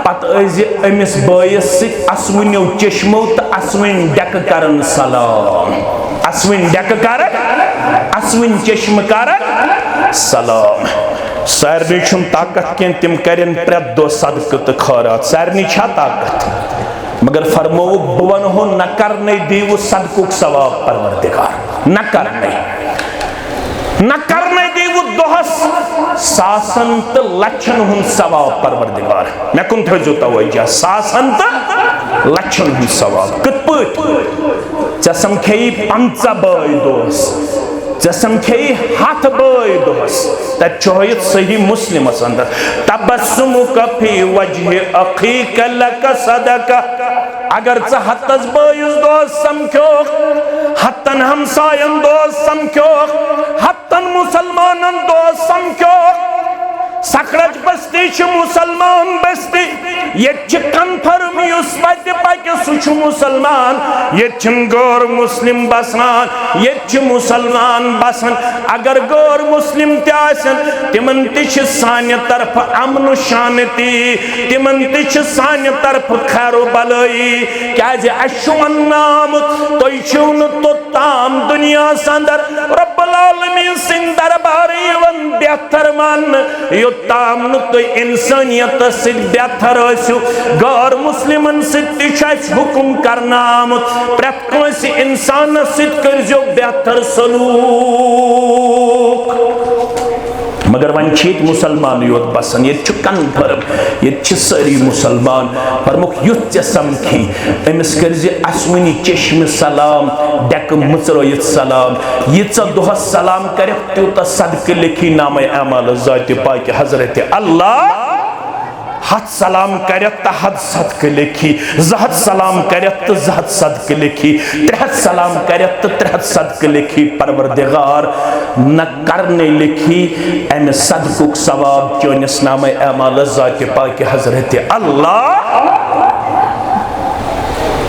पत ऐज अमिस बयस सित असवन्यो चश्मो त असवन डेक करन सलाम असवन डेक करन असवन चश्म करन सलाम सारनी छुम ताकत केन तिम करन प्रेत दो सदक़ त खैरात सारनी छा ताकत मगर फरमो बवन हो न करने दीव सदक़ुक सवाब परवरदिगार न करने दीव दोहस सासन त लक्षन हुन सवाब परवरदिगार मैं कुन थजो तवज्जो सासन त लक्षन हुन सवाब कत पट जसम खेई 5 बाय दोस जसम खेई हाथ बाय दोस तचोयत सही मुस्लिम अंदर तबस्सुमुक फी वजह अखीक लक सदका अगर च हतस बायुस दोस समख्यो हतन हमसायन दोस समख्यो हतन मुसलमानन दोस समख्यो सकरज बस्ती छ मुसलमान बस्ती ये कन्फर्म युस वत पक सु मुसलमान ये गैर मुस्लिम बसान ये मुसलमान बसान अगर गैर मुस्लिम तिमन त सान्य तरफ अमन शांति तिमन त सान्य तरफ खैर भलाई क्या नाम तुम तोताम दुनिया अंदर रब्बुल आलमीन सिंह दरबार बेहतर मान ताम नु इंसानियत से बेहतर गैर मुस्लिमन से हुकुम करना प्रत कंस इंसान से करजो बेहतर सलूक मगर वन मुसलमान योत बसान ये कन्फर्म ये सारी मुसलमान फरमुख युथ समखी अमिस कर असवनी चश्म सलाम डेक मुचरत सलाम यीच दोह सलाम कर तूत सदक़ लिखी नाम अमाल ज़ात पाक हजरत अल्लाह हथ सलाम कर हद सदक़ लिखी जहद सलाम कर जहद सदक़ लिखी त्रेहत सलाम कर त्रेहत सदक़ लिखी परवरदिगार न करने लिखी अमे सदक़ुक सवाब चोनिस नाम अमाल ज़ात पाक हजरत अल्लाह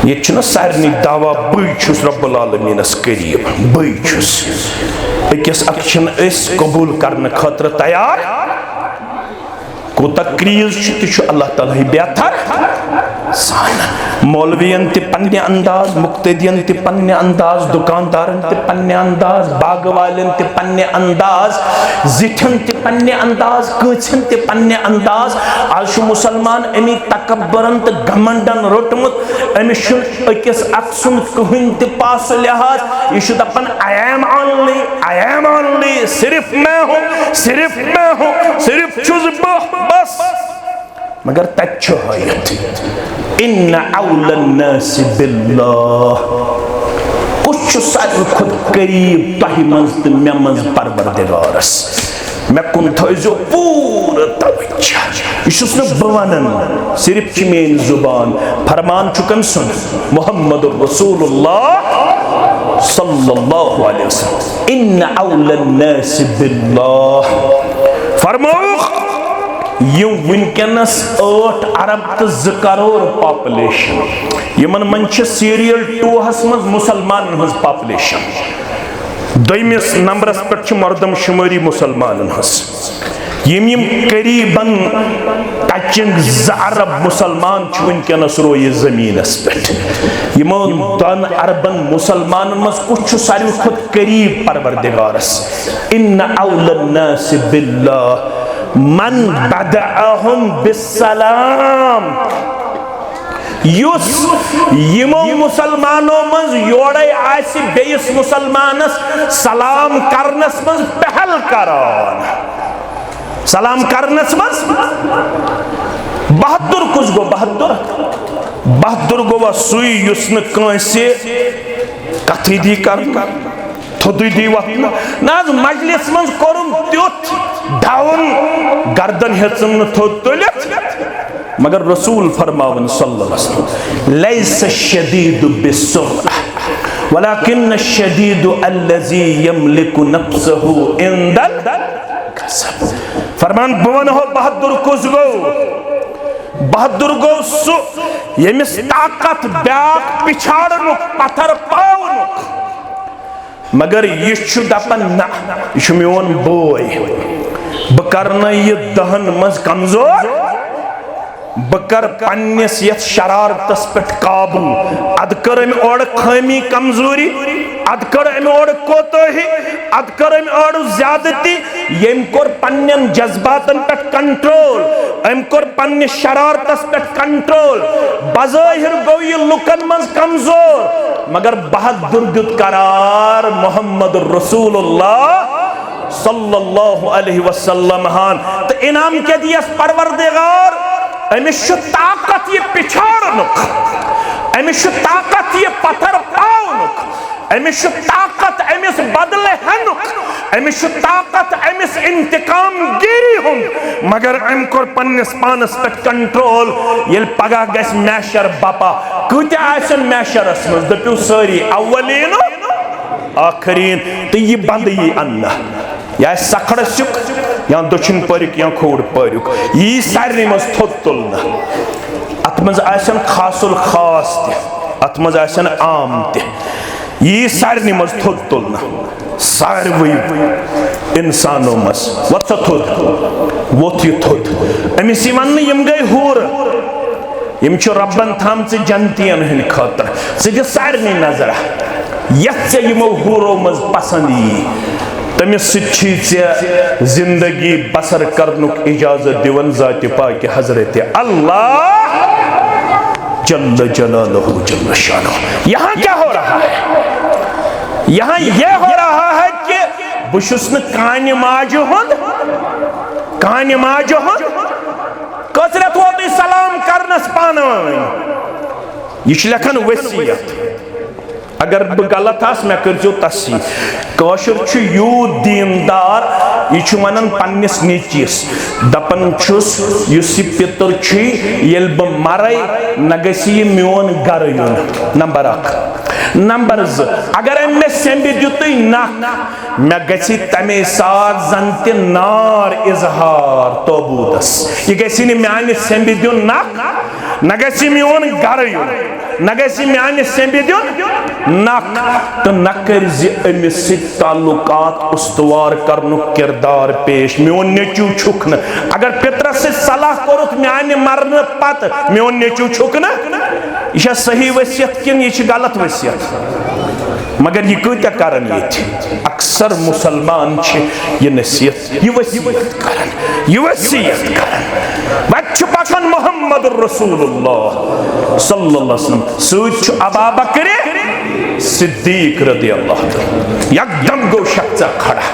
ये सारे दावा बस रब्बुल आलमीनस करीब बस अकिस अक्शन कबूल करने खतर तैयार कोता क्रीज अल्लाह ताला ही बेहतर मौलवियन ते पन्ने अंदाज मुक्तदियन ते पन्ने अंदाज दुकानदारन ते पन्ने अंदाज बाग वालन ते पन्ने अंदाज जिठन ते पन्ने अंदाज कछन ते पन्ने अंदाज आज मुसलमान अमी तकब्बरन ते घमंडन रोटमुत अमी अकिस अक्सुन कहिन ते पास लिहाज ये दपन आई एम ओनली सिर्फ मैं हूं सिर्फ मैं हूं सिर्फ चुज बस मगर तछहयत इन्ना औलन नास बिल्लाह कुछ सारे खुद करीब तहि मंज त मे मंज परवरदिगारस मैं कुन थजो पूरा तवज्जो इस न बवनन सिर्फ मेन जुबान फरमान चुकन सुन मुहम्मदुर रसूलुल्लाह सल्लल्लाहु अलैहि वसल्लम इन्ना औलन नास बिल्लाह फरमाओ ये वनकनस 8 अरब तो 2 करोड़ पॉपुलेशन यमन मन सीरियल 2 मज मुसलमान हज पॉपुलेशन दोमिस नंबरस पे मर्दम शुमारी मुसलमान यम करीबन टचिंग 2 अरब मुसलमान वनकनस रोय जमीनस पे यमो 2 अरबन मुसलमान मज कुछ सारे खुद करीब परवरदिगारस इन्ना औलन नास बिल्लाह मन बदअहुम बिस्सलाम युस यमो मुसलमानों मज योड़े आसि बेयस मुसलमानस सलाम करनस मज पहल करान सलाम करनस मज बहादुर कुछ गो बहादुर गो सुई युस न कंसे कथी दी कर थोदी दी वतन नाज मजलिस मज कोरुम त्युत डाउन गर्दन हेचन थोद तुलित मगर रसूल फरमावन सल्लल्लाहु अलैहि वसल्लम लैस शदीद बिस्सुरअह वलाकिन शदीद अल्लज़ी यमलिकु नफ्सहु इंदल कसब फरमान बवन हो बहादुर कुछ गो सु यमिस ताकत ब्याक पिछाड़नुक पत्थर पावनुक, मगर यह दपन ना यह मोन बोय बह करना यह दहन मज कमजोर, बह कर पन्निस यथ शरारतस पे काबू। अद कर अम ओड़ खामी कमजोरी, अद कर अम ओड़ कोताही, अद कर अम ओड़ ज्यादती, यम कोर पन्नन जज्बातन पे कंट्रोल, अम कोर पन्ने शरारतस पे कंट्रोल। बज़ाहिर गो यह लुकन मज कमजोर, मगर बहादुर दुत करार मोहम्मद रसूलुल्लाह सल्लल्लाहु अलैहि वसल्लम हान। तो इनाम के दियस परवरदिगार, अमिश ताकत ये पिछाड़नुक, अमिश ताकत ये पत्थर पावनुक, अमिश ताकत अमिस बदले हनुक, अमिश ताकत अमिस इंतकाम गिरी हुन, मगर अम कोर पन्निस पानस पे कंट्रोल। येल पगा गस मैशर बापा कूत आसन मैशरस मज दपू सारी अवलीन आखरीन, तो ये बंद ये अन्ना या सखड़ सुक या दक्षिण परुक या खोड़ परुक, यी सारे मज थोत तुलना। अत मज आसन खासुल खास ते, अत मज आसन आम ते, यी सारे मज थोत तुलना। सारवी इंसानों मज वत थोत वोत यह थोत अमिस वन यम गई हूर, यम रब्बन थाम जन्तियन हंद खतर द सारे नजर ये यमो हूरो मज पसंद यी, तमिस जिंदगी बसर करनुक इजाजत दिवन जाति पाक हजरत अल्लाह जल्ल जलालहु जल्ल शानुहु। यहाँ क्या हो रहा है? यहाँ यह हो रहा है कि बुशुस न कान माज हुंद, कान माज हुंद कसरत वो तो सलाम करनस पान यह लेखन वसीयत। अगर बह गलत आस मे कर तसी कशर यूत दीनदार, यह वन पन्निस नीचिस दपन इस पितर ये बह मरई न गि मोन गर यून। नंबर 1। नंबर 2, अगर मे सेंबि दित नख मे गि तमे साथ जन त नार इजहार तोबूतस, यह गि माने सेंबि दिन नख, न गि मोन गर यून, न गि माने सेंबि दिन नख, तो न कर अमिस ताल्लुकात उस्तवार करनु किरदार पेश। मोन नेचू छुक न, अगर पितरस से सलाह करुत माने मरने पत मोन नेचू छुक न, यह सही वसीयत किन यह गलत वसीयत? मगर यह कत करन ये अक्सर मुसलमान यह नसीहत यह वसीयत करन, यह वसीयत करन। वह पकन मोहम्मद रसूलुल्लाह सल्लल्लाहु अलैहि वसल्लम सूच अबू बकर सिद्दीक रदी अल्लाह एकदम गो शख्स खड़ा।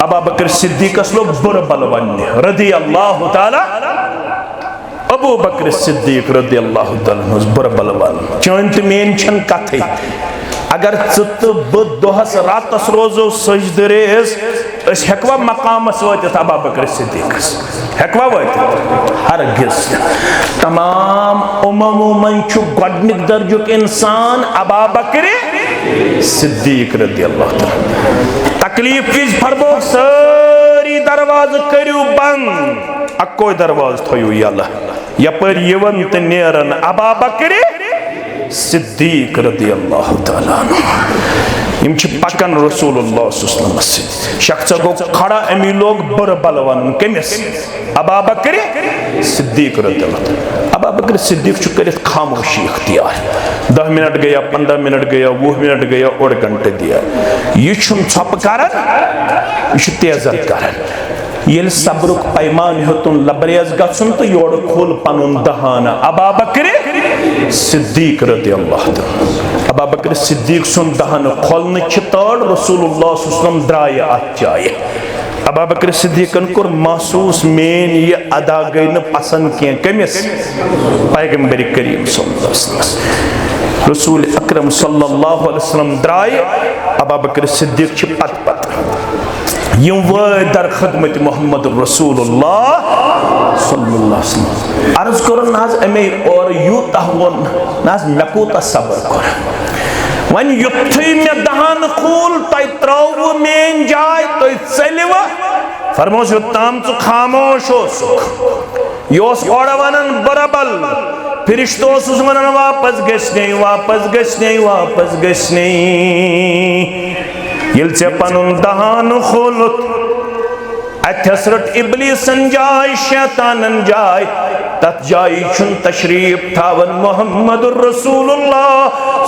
अबू बकर सिद्दीकस लोग बुर बलवन रदी अल्लाह ताला, अबू बकर सिद्दीक रदी अल्लाह ताला बुर बलवन। चन तो मेन छन कथ, अगर तो बह दोहस रातस रोजो सजदरेज हेकवा मकामस वतित अबू बकर सिद्दीकस हेकवा वतित? हरगिज। तमाम उममों मन गोडनिक दर्जुक इंसान अबू बकर सिद्दीक रदी अल्लाह ताला। तकलीफ विज फरमो सारी दरवाज करू बंद, अक्को दरवाज थो यल्ला, यपर यवन तो नेरन अबू बकर सिद्दीक रदी अल्लाह ताला यम पकन रसूलुल्लाह सल्लल्लाहु अलैहि वसल्लम। शख्स गो खड़ा अमी लोग बुर बलवन कमिस? अबू बकर सिद्दीक रदी अल्लाह ताला। अबू बकर सिद्दीक कर खामोशी इख्तियार। 10 मिनट गया, 15 मिनट गया, 20 मिनट गया, ओड़ घंटे दिया, यह छप कर तेजर कर। ये सब्रुक पैमान हेतुन लबरेज गन तो योड़ खोल पनुन दहाना अबू बकर सिद्दीक रदी अल्लाह ताला। अबू बकर सिद्दीक सुन दहान खोलने तड़ रसूलुल्लाह सल्लल्लाहु अलैहि वसल्लम द्राय अत जाए। अबू बकर सिद्दीकन कोर महसूस मेन ये अदा गई न पसंद कह कमिस? पैगंबर करीम सल्लल्लाहु अलैहि वसल्लम। रसूल अकरम सल्लल्लाहु अलैहि वसल्लम द्राय, अबू बकर सिद्दीक पत पत यम दर खदमत मोहम्मद रसूलुल्लाह सल्लल्लाहु अलैहि वसल्लम। अर्ज कर नाज अमे और यूत वो नाज मे कूत सबर कर वन युथी मे दहान खूल तुम त्रो मेन जाय तुम चलव फरमोस योताम खामोश यह ओड़ वन बरबल फिरिश्तो वनान वापस गश्ने वापस गश्ने वापस गश्ने येल चे पनुन दहान खोलुत अथस रट इब्लीसन जाय शैतानन जाय तथ जाय छुन तशरीफ थावन मुहम्मदुर रसूलुल्लाह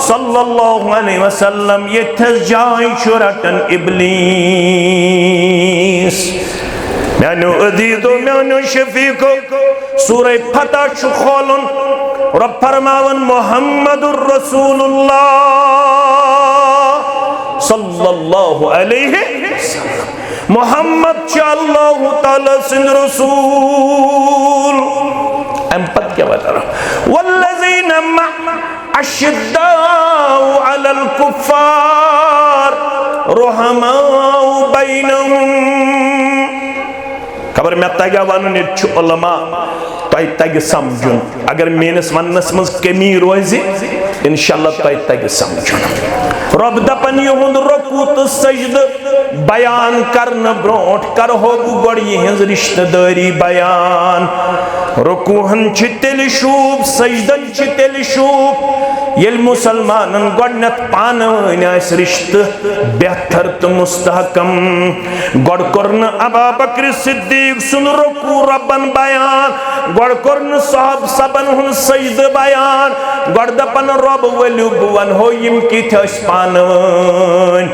सल्लल्लाहु अलैहि वसल्लम यथस जाय छु रटन इब्लीस म्यानो अदीदो म्यानो शफीको सूरह फतह छु खोलन रब फरमावन मुहम्मदुर रसूलुल्लाह सल्लल्लाहु अलैहि वसल्लम मोहम्मद अल्लाह ताला सिंद रसूल अम पद क्या बता रहा वल्लज़ीना अशिद्दाउ अलल कुफ़्फ़ार रुहमाउ बैनहुम खबर में तगा वन उलमा तग समझुन अगर मेनस वनस मज कमी रोज इंशाअल्लाह तग समझुन रब दपन युहुंद रुकू तो सजद बयान करन ब्रोट कर हो गोड़ यहज रिश्तेदारी बयान रुकूहन तेल शूब सजदन तेल शूब ये मुसलमानन गोडनत पान वन रिश्त बेहतर तो मुस्तहकम गोड़ कोर्न अबू बकर सिद्दीक सुन रुकू रबन बयान गोड़ कोर्न साहब सबन हुन सजद बयान गोड़ दपन रब वलु वन हो यम किथ पान वन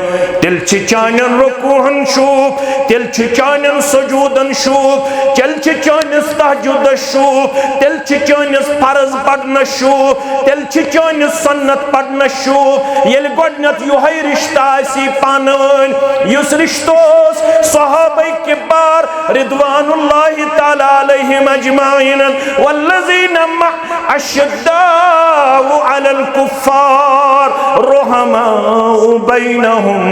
तिल चानन रुकूहन शूब तिल चानन सुजूदन शूब तिल चानस तहज्जुद शूब तिल चानस फर्ज पढ़न शूब तिल चानस सुन्नत पढ़न शूब येल गोडनत युहै रिश्ता सी पान वन युस रिश्तोस सहाबा किबार रिदवानुल्लाहि ताला अलैहिम अजमाइन वल्लज़ीना अशिद्दाउ अलल कुफ़्फ़ार रुहमाउ बैनहुम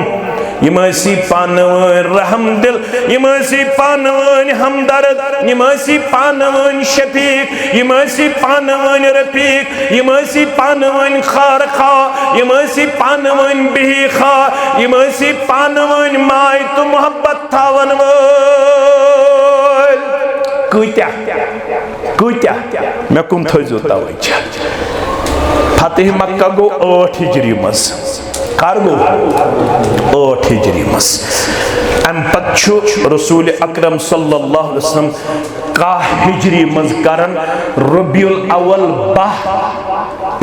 यमसी पानवन रहम दिल यमसी पानवन हमदर्द यमसी पानवन शफीक यमसी पानवन रफीक यमसी पानवन खारखा यमसी पानवन बिहीखा यमसी पानवन माय तो मोहब्बत थावन वल कुत्या कुत्या मैं कुम थजो तवज्जो फतेह मक्का गो 8 हिजरी मस कर गो 8 हिजरी मस अम पच्छु रसूल अकरम सल्लल्लाहु अलैहि वसल्लम का हिजरी मज करन रबीउल अव्वल बाह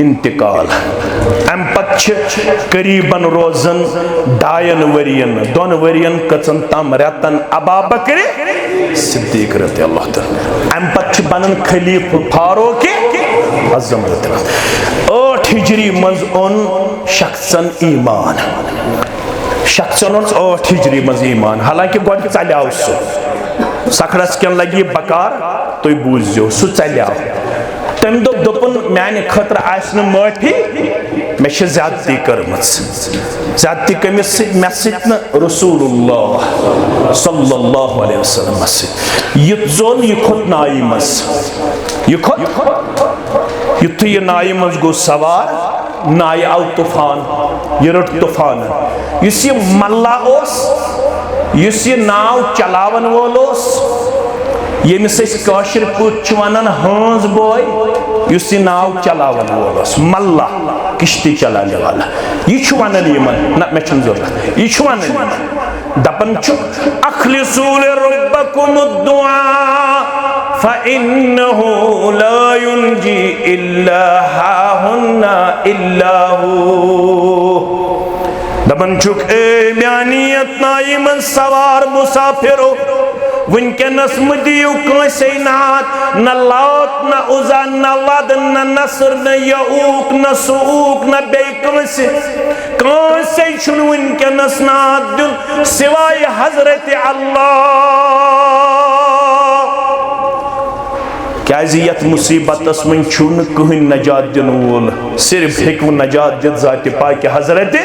इंतकाल अम पच्छ करीबन रोजन 2 वरियन 2 वरियन कचन तम रतन अबू बकर सिद्दीक रज़ियल्लाहु अन्हु अम पच्छ बनन खलीफ फारूक आज़म 8 हिजरी मज उन शख्सन ईमान शख्सन 8 हिजरी मज ईमान हालांकि गोड चलाव सखरस कन लगी बकार तुम बूझो सह चलाव तम दोपन माने खतर आस माफी मे ज्यादती कर्म ज्यादती कमिस मे रसूलुल्लाह सल्लल्लाहु अलैहि वसल्लम यह जोन यह खोत नाई मस यह खोत युथ यह नाई मज गो सवार नाय आव तूफान यह रट तूफान इस मल्ला इस नाव चलावन वोल यमिस काशिर पुट वनान हांज बॉय इस नाव चलावन वोल मल्ला किश्ती चलाने वाला यह वनान ना मे जरूरत यह वनान दपन अखलिसू लिरब्बिकुम दुआ फ़इन्नहु ला युनजी इल्ला हाहुन्ना इल्ला हू दपन ए म्यानियत नाई मन सवार मुसाफिरो वनकनस मदियो कंसे नात न लात न उज़ा न वद न नसर न यऊक न सूक न बेकंसे कंसे छुन वनकनस नात दुन सिवाय हजरत अल्लाह क्या मुसीबत मन कहीं नजात दिन वोल सिर्फ हेकु नजात दित जात पाक हजरत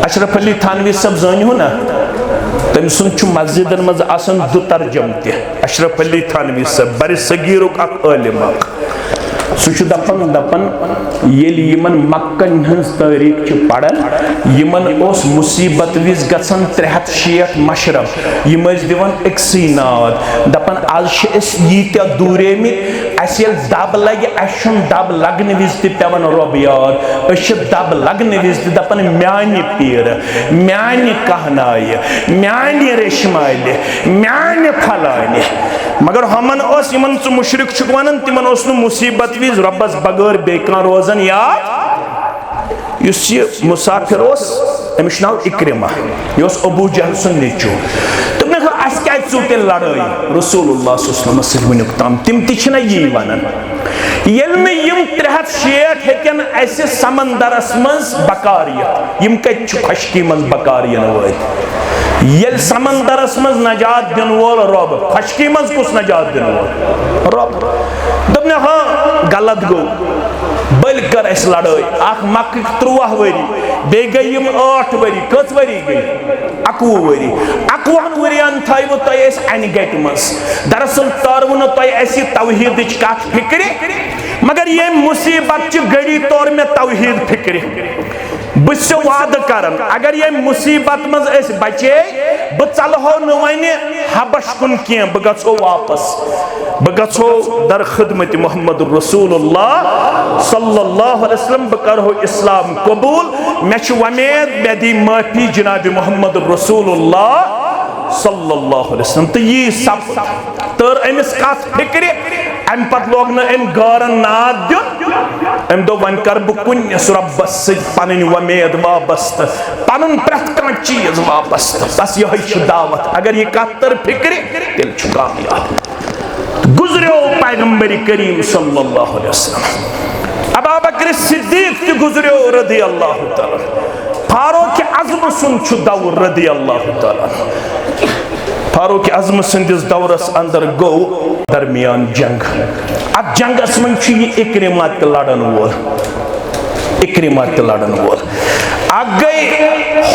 अशरफ अली थानवी सब जानो ना तम सुन मस्जिदन मज आसन दु तर्जम तह अशरफ अली थानवी सब बर सगीरुक आलिम सह दपन यमन मक्कन हज तारीख पढ़ान यमन मुसीबत विज गसन 360 मशरफ यम दिवान अक्सी नाद दपन आज यीत्या दूरे में दब लगे दब लगने विज पेवन रब याद दब लगने विज दपन म्यान पीर म्यान कहनाय म्यान रेशमाल म्यान फलान मगर हमन यमन च मुशरिक वन तिमन मुसीबत विज रब्बस बगैर बे रोजन याद मुसाफिर अमिस नाव इक्रिमा यह अबू जहल सुन नेचू तुमने क्या तेल लड़ाई रसूलुल्लाह सल्लल्लाहु अलैहि वसल्लम तिम तना यी वन ये 360 हेकन ऐसे समंदरस मज बकारियत यम कत खुशकी मज बकारियन वो समंदरस मज नजात दिन वोल रब खुशकी मज कुस नजात दिन वोल रब दोपने हाँ गलत गो बल कर अस लड़ाई मक्क 13 वरी बे गई 8 वरी कत वरी गई 21 वरी 21 वरियन थो तुम अन गट मज दरअसल तरव नी तौहीद कत फिक्र मगर ये मुसीबत गड़ी तौर में तौहीद फिक्र बस वाद कर अगर ये मुसीबत मज बचे बह चलहो वन हबश कुन कह बह गो वापस बह गो दर खिदमत मोहम्मद रसूलुल्लाह सल्लल्लाहु अलैहि वसल्लम बह करो इस्लाम कबूल मे वमेद मे दी माफी जनाब मोहम्मद रसूलुल्लाह सल्लल्लाहु अलैहि वसल्लम तो यी सब तर अमिस कत फिक्र अम पत लोग न गारन नाद दिन अम दो वन कर बह कुन्नस रब्बस पन वमेद वाबस्त पन प्रथ कह चीज वाबस्त बस यह दावत अगर यह कत तर फिक्र तेल कामयाब गुजरो पैगंबर करीम सल्लल्लाहु अलैहि वसल्लम अबू बकर सिद्दीक ते गुजरो रदी अल्लाह तआला फारूक आज़म सुन दौर रदी अल्लाह तआला फारूक आज़म संदिस दौरस अंदर गो दरमियान जंग अब जंगस मन इक्रिमा लड़न वोल अग गई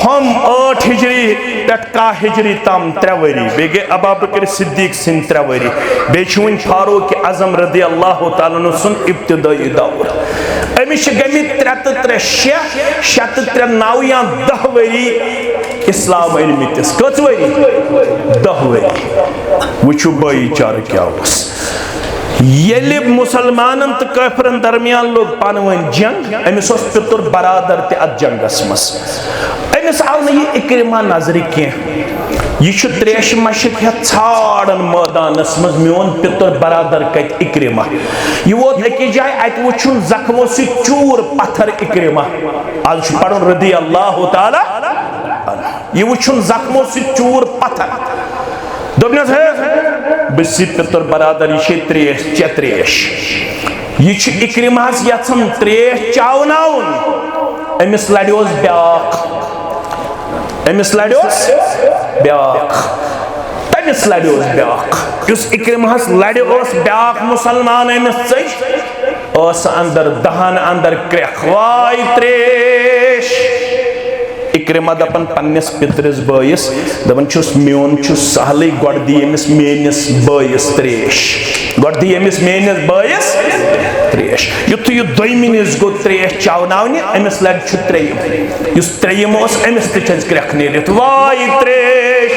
हम 8 हिजरी पे 10 हिजरी तम 3 वरी बे गई अबू बकर सिद्दीक सिंह 3 वरी बे वन फारूक आज़म रदी अल्लाह तआला सुन इब्तिदाई दौर अमिस गमी 3 तो 3 6 तो 3 9 या 10 वरी इस्लाम अनमिस कत वरी 10 वरी वो भाईचार क्या ये मुसलमान तो काफिरन दरमियान लोग पान वन जंग अमिस पितुर बरादर ते अत जंगस मस अमिस आव न यह इक्रिमा नजर कह यह त्रेश मशक हे छाड़न मैदानस मज मोन पितुर बरादर कत इक्रिमा यह वोत अकिस जाय अत वुन जख्मों से चूर पत्थर इक्रिमा आज पढ़न रदी अल्लाह तआला यह वुन जख्मों से चूर पत्थर दोपनस है बिसी पितर बरादर यह त्रेश चे त्रेश यह इक्रिमास यन त्रेश चावनाउन अमिस लड़ोस ब्याख तमिस लड़ोस ब्याख उस इक्रिमास लड़ोस ब्याख मुसलमान अमिस चच अंदर दहन अंदर क्रेख वाई त्रेश इक्रिमा दपन पन्निस पितरिस बयस दपन मोन सहल गोड़ दिस मेनिस बयस त्रेश गोड़ दिस मेनिस बयस त्रेश युथ यह दोमिनिस गो त्रेश चावनावने अमिस लड़ त्रेयम इस त्रेयम अमिस त्रेख नीरित वाई त्रेश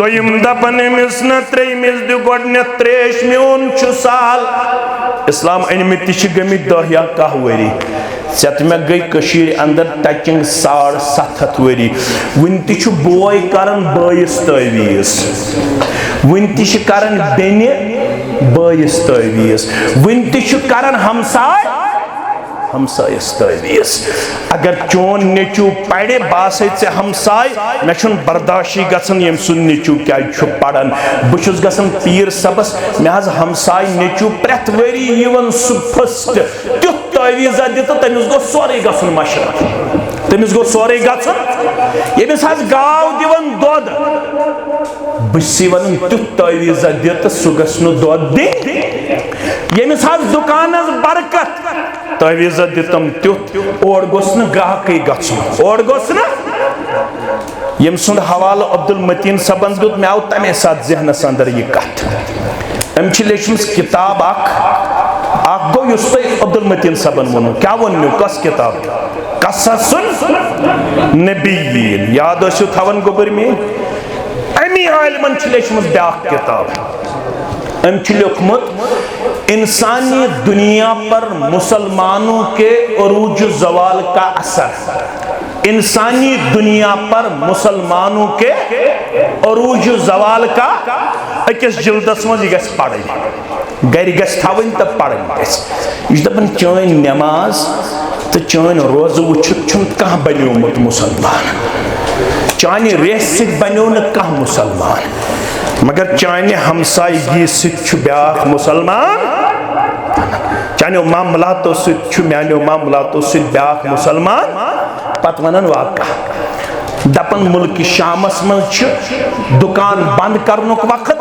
दोयम दपन अमिस न त्रेयमिस दि गोड़ त्रेश मोन सहल इस्लाम अनमित गमित 10 या 10 वरी सत मे गई अंदर टचिंग 750 वरी वन बोय करन बयस तवीज वन करन बेने बयस तवीज वन करन हमसायस तवीज अगर चोन नेचू पड़े बास हमसाय मे बर्दाशी गसन यम सुन नेचू क्या पढ़ान बहुत गसन पीर सबस मे हमसाय नेचू प्रेथ वरी सह फस्ट तुथ तवीजा दित तमिस गो सोरे गसन मशरफ तमिस गो सोरे गसन यमिस गाव दिवन दोद बसी वन तुथ तवीजा दित सह गसन दोद दि यमिस दुकानस बरकत तवीजा दितम तुथ और गोस न ग्राहक गसन और गोस न यम सुंद हवाल अब्दुल मतीन सबन दुत मे आव तमे साथ जहनस अंदर यह कथ अम लेचमस किताब गो अब्दुल मतीन सबन वो क्या वो कस किताब कससुन नबीयीन याद थवन गोबर में अमी आलमन लेचमस ब्या किताब अम लिखमुत इंसानी दुनिया पर मुसलमानों के उरूज जवाल का असर, इंसानी दुनिया पर मुसलमानों के उरूज जवाल का अकिस जिल्दस मज यह पढ़ गर गवन तो पढ़ दपान चान नमाज तो चान रोज़ वुचित कह बनियोमुत मुसलमान, चान रेस सत बनो न कह मुसलमान, मगर चाने हमसायगी सत ब्याख मुसलमान, चानो मामलातो सत मानो मामलातो सत ब्याख मुसलमान। पत वनन वाक़ा दपन मुल्क शामस मज दुकान बंद करनुक वक्त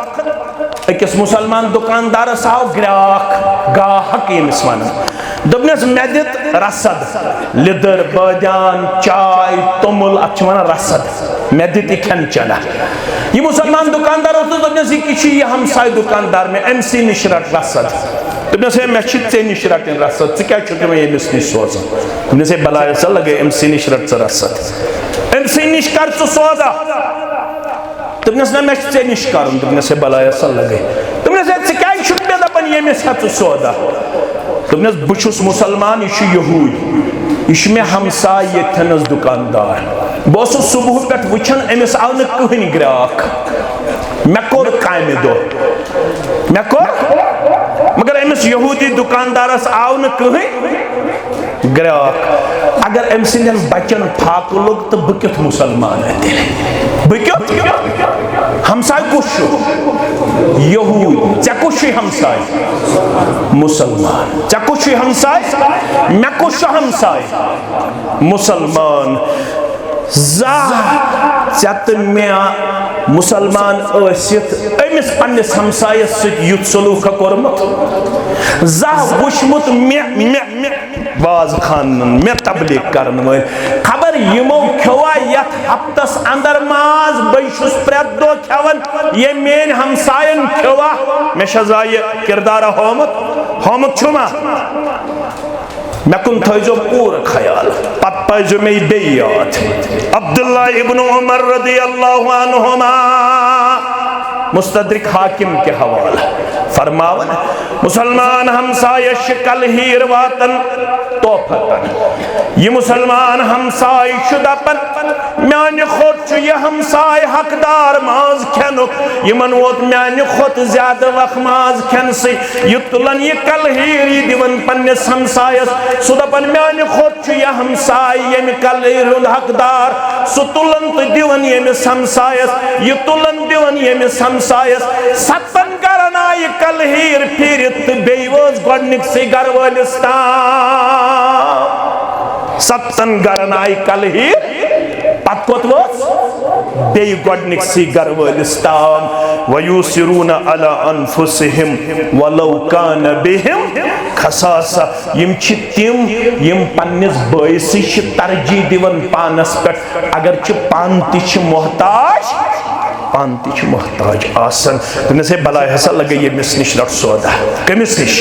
अकिस मुसलमान दुकानदारस आव ग्राहक गाहक यमिस वनान दोपनस मे दित रसद लिदर बादान चाय तोमुल अत वनान रसद मे दित खेन चना यह मुसलमान दुकानदार दोपनस यह हमसाय दुकानदार में अमसी निश रट रसद दोपनस मे चे निश रटन रसद क्या यमिस निश सोजान दोपनस बलाय सा लगे अमसी निश रट रसद अमसी निश कर सौदा दोपनस ना मे चे निश कर दोपनस बलाय सा लगे दोपनस क्या मे दपान यमिस हे सौदा दोपनस बुछुस मुसलमान यह यहूद यह मे हमसाय येथनस दुकानदार बह सुबह पे वुचान अमिस आव न कहन ग्राहक मे कोर कामि दो मे कोर मगर अमिस यहूदी दुकानदारस आव न कहन ग्राहक अगर अम सिंदन बचन फाक लोग तो बह क्युत मुसलमान बह क्युत हमसाय कुछ यहूद ऐ कुछ हमसाय मुसलमान ऐ कुछ हमसाय मे कुछ हमसाय मुसलमान ज़त मे मुसलमान अमिस पन्निस हमसायस सत युथ सलूक कोरमुत वुचमुत मे वाज खान मे तबलीग करन वल खबर यमो खेवा यथ हफ्तस अंदर माज बस प्रेत दो खेवन ये मेन हमसायन खेवा मे शजाय किरदार होमुत छुमा मे कुन थो पूर ख्याल पत पजो मे बे याद अब्दुल्ला इब्न उमर रदियल्लाहु अन्हुमा मुस्तदरिक हाकिम के हवाला फरमावन मुसलमान हमसाय शिकल हीर वातन तोफतन ये मुसलमान हमसाय शुदपन म्यान खुद ये हमसाय हकदार माज खेनुक यमन वोत म्यान खुद ज्यादा वक्त माज खेन से ये तुलन ये कल हीर ये दिवन पन्निस हमसायस सुदपन म्यान खुद ये हमसाय ये कल हीर हकदार सुतुलन तो दिवन ये हमसायस ये तुलन दिवन ये हमसायस सतन करना ये कल हीर फिरत बेवज गडनिक से गरवलिस्तान सतन करना ये कल हीर पत कोत वोस बे गडनिक से गरवलिस्तान वयुसिरून अला अनफुसिहिम वलौ कान बिहिम खसासा यम तिम पन्निस बयसी तरजीह दिवन पानस पे अगर पान ति मोहताज आसन दोपनस बलाय हसा लगे यमिस निश रट सौदा कमिस निश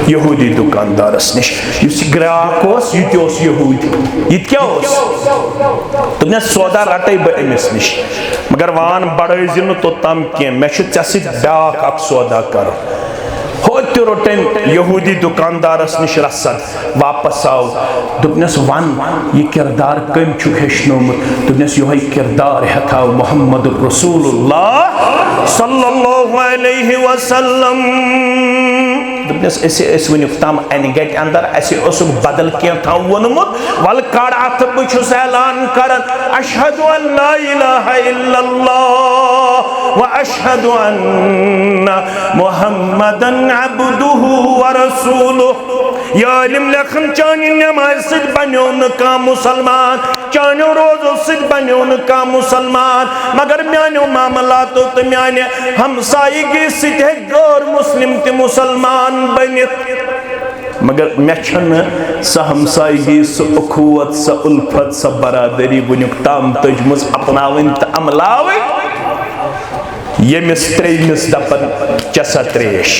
यहूदी दुकानदारस निश युस ग्राहक यह यहूदी यह क्या दोपनस सौदा रटे बह अमिस निश मगर वान बढ़ तोताम कह मे ब्याख अख सौदा कर होत रोटन यहूदी दुकानदारस निश रसद वापस आव दोपनस वन यह किरदार कम चुक हेचनोमुत दोपनस यह किरदार हेथाव मोहम्मद रसूलुल्लाह सल्लल्लाहु अलैहि वसल्लम दोपनस वनुक तम अन गट अंदर असुक बदल कह वोनमुत वल कड़ अथ बहुत ऐलान कर अशहदु अन ला इलाहा इल्लल्लाह व अशहदु अन्ना मुहम्मदन अब्दुहु व रसूलुहु यालिम लखन चानी नमाज सत बनो न का मुसलमान चानो रोजो सत बनो न का मुसलमान मगर म्यानो मामलातो तो म्याने हमसायगी सत गैर मुस्लिम ते मुसलमान बनित मगर मे सह हमसायगी सह अखुवत सह उल्फत सह बरादरी वनुक ताम तजमज अपनावन तो अमलावन यमिस त्रेमिस दपन चसा त्रेश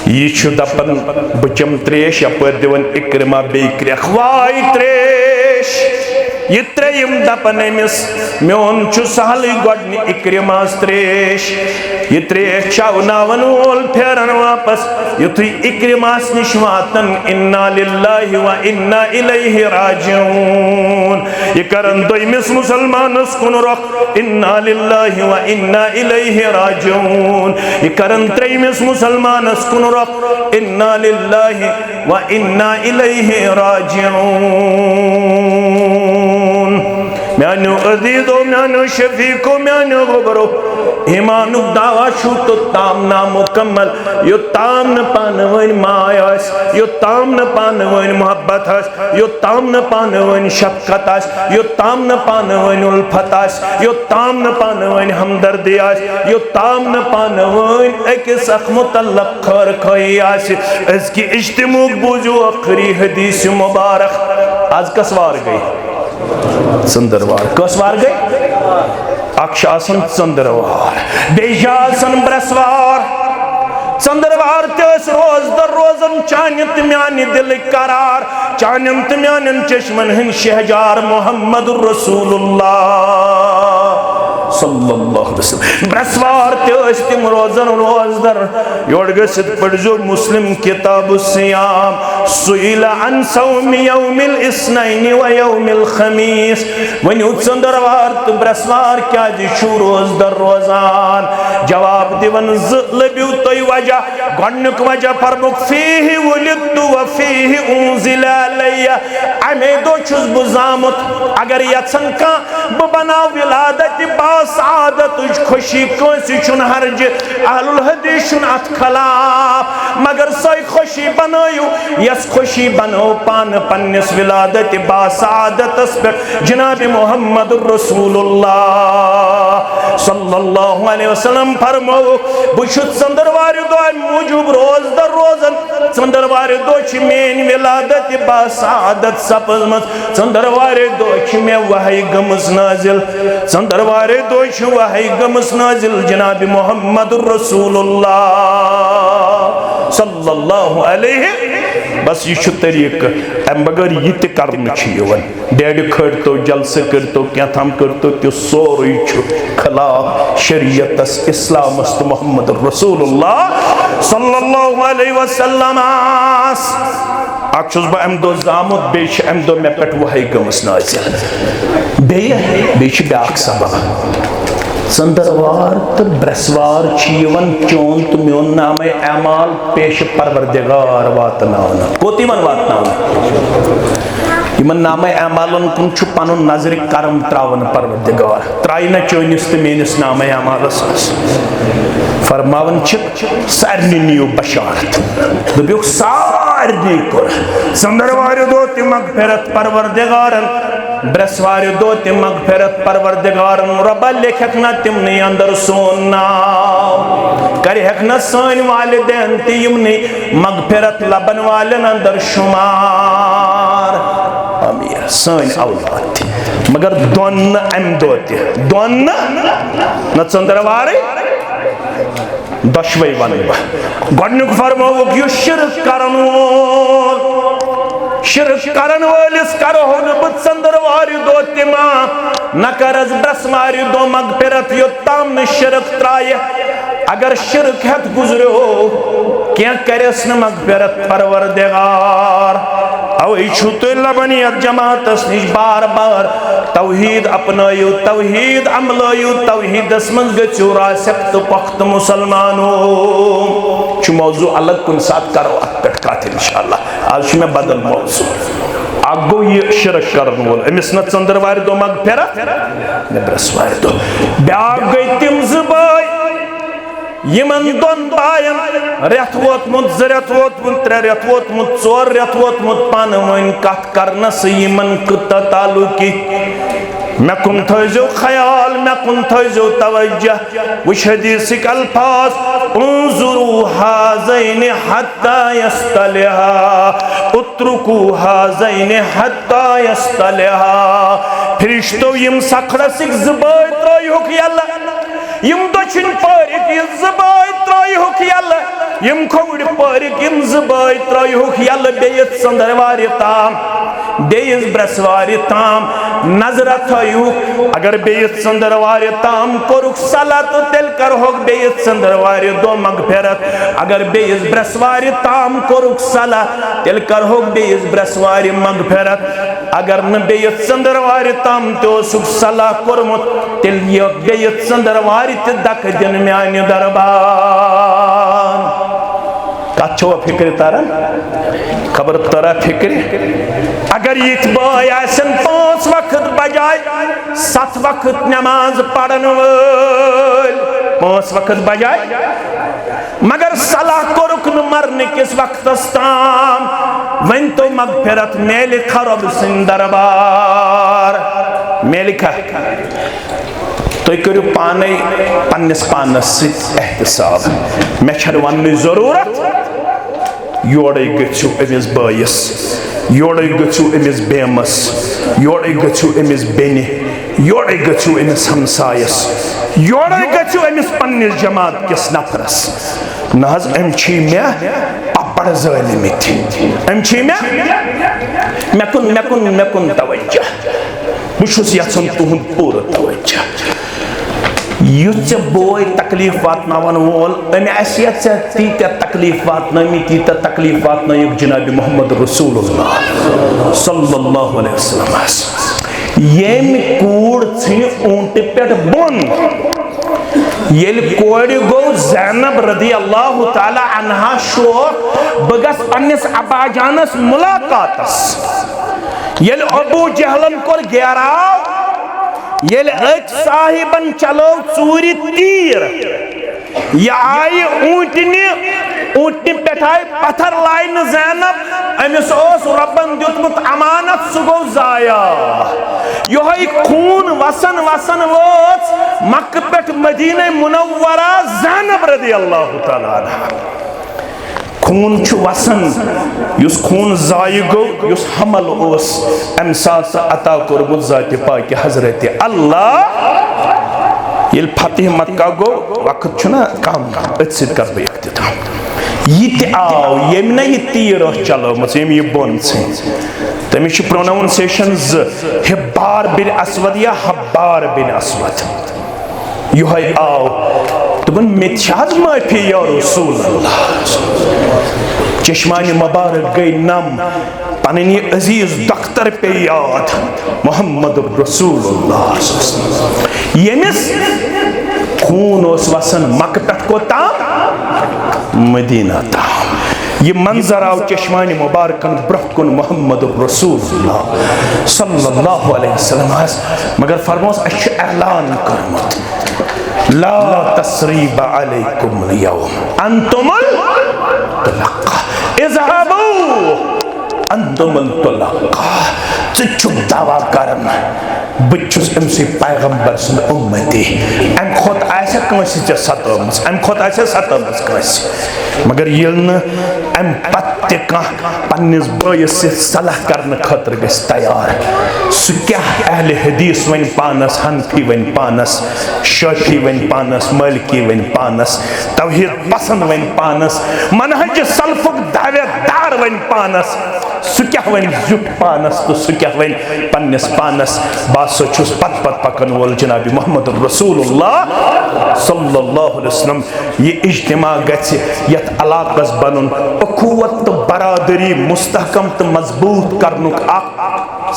यह दपन बचम त्रेश यप दिवन इक्रमा बे क्रेख वाय त्रेश ये त्रेयम दपन अमिस मोन छु सहल गोडन इक्रिमास त्रेश ये त्रेश चावनावन वोल फेरन वापस युथु इक्रिमास निश वातन इन्ना लिल्लाहि व इन्ना इलैहि राजिऊन ये करन दोइमिस मुसलमानस कुन रोख इन्ना लिल्लाहि व इन्ना इलैहि राजिऊन ये करन त्रेयमिस मुसलमानस कुन रोख इन्ना लिल्लाहि व इन्ना इलैहि राजिऊन म्यानो अजीजो म्यानो शफीको म्यानो गोबरो ईमान दावा छु तो ताम ना मुकम्मल यो ताम न पानवन मायास यो ताम न पानवन मोहब्बत हस यो ताम न पानवन शफकत हस यो ताम न पानवन उल्फत हस यो ताम न पानवन हमदर्दी हस यो ताम न पानवन अकिस अख मुतल्लक खर खई हस इसकी इज्तिमुक बुझो आखिरी हदीस मुबारक आज कसवार गई चंदरवार कसवार गई अक्षासन चंदरवार बेजासन ब्रसवार चंदरवार तेस रोज दर रोजन चानित म्यानि दिल करार चानित म्यानिन चश्मन हिन शहजार मोहम्मद रसूलुल्लाह सल्लल्लाहु अलैहि वसल्लम ब्रसवार तेस तिम रोजन रोज दर योड़ गसित पढ़जो मुस्लिम किताब सियाम सुइला अन सौम यौमिल इस्नैन व यौमिल खमीस वनु चंदरवार तो ब्रसवार क्या जिशु रोज दर रोजान जवाब दिवन ज लबिउ तोय वजह गन्नुक वजह फरमुक फीहि वलिदतु व फीहि उनजिला अलैया अमे दो छुस बुजामत अगर यसन का ब बनाव विलादत बासादत खुशी कोसी छुन हरज अहलुल हदीस छुन अत खलाफ मगर सही खुशी बनायु यस खुशी बनो पान पन्निस विलादत बासादत पे जनाब मोहम्मद रसूलुल्लाह सल्लल्लाहु अलैहि वसल्लम फरमो बुशुत चंदरवार दो मूजूब रोज दर रोजन चंदरवार दो मेन विलादत बासादत सपजमत चंदरवार दो मे वही गमस नाजिल चंदरवार दो वही गमस नाजिल जनाब मोहम्मद रसूलुल्लाह सल्लल्लाहु अलैहि बस ये तरीक अम बगर यह तन डेड खड़तो जलस करतो क्या थम करतो तो सोरे खिलाफ शरीयतस इस्लामस तो मोहम्मद रसूलुल्लाह सल्लल्लाहु अलैहि वसल्लम अक्सुस बह अम दो जामुत बे अम दो मे पे वही गमस नाजिल बे ब्याक सबब चंदरवार तो ब्रसवार चोन तो मोन नाम अमाल पेश परवरदिगार वातनावन कोतिमन वातनावन इमन नाम अमालन कुन छु पनुन नजर करम त्रावन परवरदिगार त्राय न चोनिस तो मेनिस नाम अमालस फरमावन सारनी नियो बशारत दबियो सारनी को चंदरवार दो ति मगफिरत परवरदिगारन ब्रसवार दो ति मगफिरत परवरदिगारन रब्बा लेखक ना तिमने अंदर सोन नाव कर हकना सन वालिदैन तिमने मगफिरत लबन वालन अंदर शुमार अमीर सन औलाद मगर दोन अम दोते दोन न चंदरवार दशवई वन गडनुक फरमावुक यो शिरक करन शिरक करन वलिस करो न बत चंदरवार दो तिमा न करज ब्रसवार दो मगफिरत यो ताम न शिरक त्राय अगर शिरक हत गुजरो क्या करस न मगफिरत परवरदिगार अवै छु तो लबनियत जमातस निश बार बार तौहीद अपनायु तौहीद अमलायु तौहीदस मंज गचो रासक तो पख्त मुसलमानो छु मौजू अलग कुन साथ करो अट कात इंशाअल्लाह आज में बदल मौजू आगो ये शिरक करन वोल अमिस न चंदरवार दो मगफिरत न ब्रसवार दो ब्याग गई तिम जबाय यमन दोन बायन रेत वोतमुत ज रेत वोतमुत त्रे रेत वोतमुत चोर रेत वोतमुत पान वन कथ करनस यमन कुत तालुकी मे कुन थजो ख्याल मे कुन थजो तवज्जह वश हदीस अल्फाज उन्जुरु हाज़ैन हत्ता यस्तलिहा उत्रुकु हाज़ैन हत्ता यस्तलिहा फरिश्तो यम सखड़सिक ज़बाय त्रयुक यल्ला यम दछिन पारिक ये ज़बाय त्रयुक यल्ला यम खोड़ पारिक यम ज़बाई त्रयुख यल बेयत संदरवार ताम बेयस ब्रसवार ताम नजर थयुख अगर बेयत संदरवार ताम कोरुख सला तो तेल कर होग बेयत संदरवार दो मगफिरत अगर बेयस ब्रसवार ताम कोरुख सला तेल कर होग बेयस ब्रसवार मगफिरत अगर न बेयत संदरवार ताम तो सुख सला कोरमुत तेल यो बेयत संदरवार ते दक दिन म्यान दरबार कच्छो फिक्र तारन खबर तरा फिक्र अगर यित बाय आसन 5 वक्त बजाय 7 वक्त नमाज पढ़न वल 5 वक्त बजाय मगर सलाह कोरुक न मरने किस वक्त ताम वन तो मगफिरत मेल खरब सिंह दरबार मेलिखा तो करू पाने पन्नस पानस एहतसाब मे छन वन जरूरत योड़े गु अमिस बायस योड़े गु अमिस बेमस योड़े गु अमिस बेनि योड़े गु अमिस हमसायस योड़े गु अमिस पन्निस जमात किस नफरस नहज अमची मे अपड़ ज़ालिमित अमची मे कुन तवज्जो बुशुस यसन तुहुंद पूरा तवज्जो युद्ध बोय तकलीफ वातनावन वोल अमे असियत से तीत तकलीफ वातनामी तीत तकलीफ वातनायुक जनाब मोहम्मद रसूलुल्लाह सल्लल्लाहु अलैहि वसल्लम येम कूड़ छी ऊंट पेट बोन येल कोड़ गो ज़ैनब रदी अल्लाह ताला अन्हा शोक बगस पन्निस अबाजानस मुलाकातस येल अबू जहलन कोर गेराव येल एक साहिबन चलो चूरी तीर ये आई ऊंटनी पेठाई पत्थर लाइन ज़ैनब अमिस ओस रब्बन दियुतमुत अमानत सु गो जाया योहई खून वसन वसन वोच मक्क पेठ मदीना मुनव्वरा ज़ैनब रज़ी अल्लाह तआला अन्हा खून छु वसन युस खून जाय गो युस हमल ओस अम सात अता कोरमुत जाति पाक हजरत अल्लाह ये फतेह मक्का गो वक्त छुना कम अत कर बह इख्तिताम ये आव यम न यह तीर चलोमत यम यह बोन तमिस प्रोनाउंसिएशन हिब्बार बिन असवद या हब्बार बिन असवद यह आव तुमन मिथ्याज माफी या रसूल अल्लाह चश्मानी मुबारक गई नम पननी अजीज दख्तर पे याद मोहम्मद रसूलुल्लाह यमिस खून ओस वसन मक्का पेठ को ताम मदीना ताम ये मंजर आव चश्मानी मुबारकन ब्रह कुन मोहम्मद रसूलुल्लाह सल्लल्लाहु अलैहि वसल्लम मगर फरमोस अच्छ ऐलान करमत ला तस्रीब अलैकुम यौम अंतुमुल तुलक्का इज़हबू अंतुमुल तुलक्का चुप दावा करन बच्चुस अमसे पैगंबर सुन उम्मती अम खुद आसे कंस च सतमस अम खुद आसे सतमस कंस मगर यन अम पत्ते का पन्निस बयस से सलाह करने खतर गस तैयार सु क्या अहले हदीस वन पानस हनफी वन पानस शाफी वन पानस मालिकी वन पानस तौहीद पसंद वन पानस मनहज सल्फुक दावेदार वन पानस सु क्या वन जुट पानस तो सु क्या वन पन्निस पानस बासो छुस पत पत पकन वोल जनाब मोहम्मद रसूलुल्लाह सल्लल्लाहु अलैहि वसल्लम ये इज्तिमा गछ यत अलाकस बनन अखुवत तो बरादरी मुस्तहकम तो मजबूत करनुक आ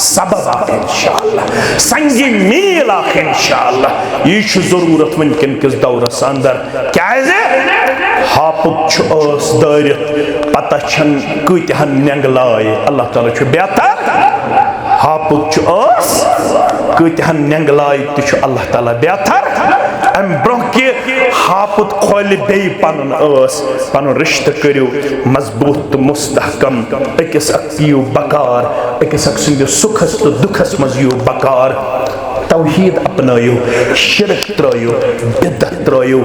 सबब इंशाअल्लाह संगी मील इंशाअल्लाह ये जरूरत वनकन किस दौरस अंदर क्या हापुक छस दारित पता छन कतिहन नेंगलाय अल्लाह ताला छु बेहतर हापुक छस कतिहन नेंगलाय तो अल्लाह ताला बेहतर अम ब्रोह के हापुत खोल बे पन रिश्त करो मजबूत तो मुस्तहकम अकिस अक पियो बकार अकिस अक सुखस तो दुखस मज यो बकार तौहीद अपनायो, शिरक त्रयो, बिदअत त्रयो,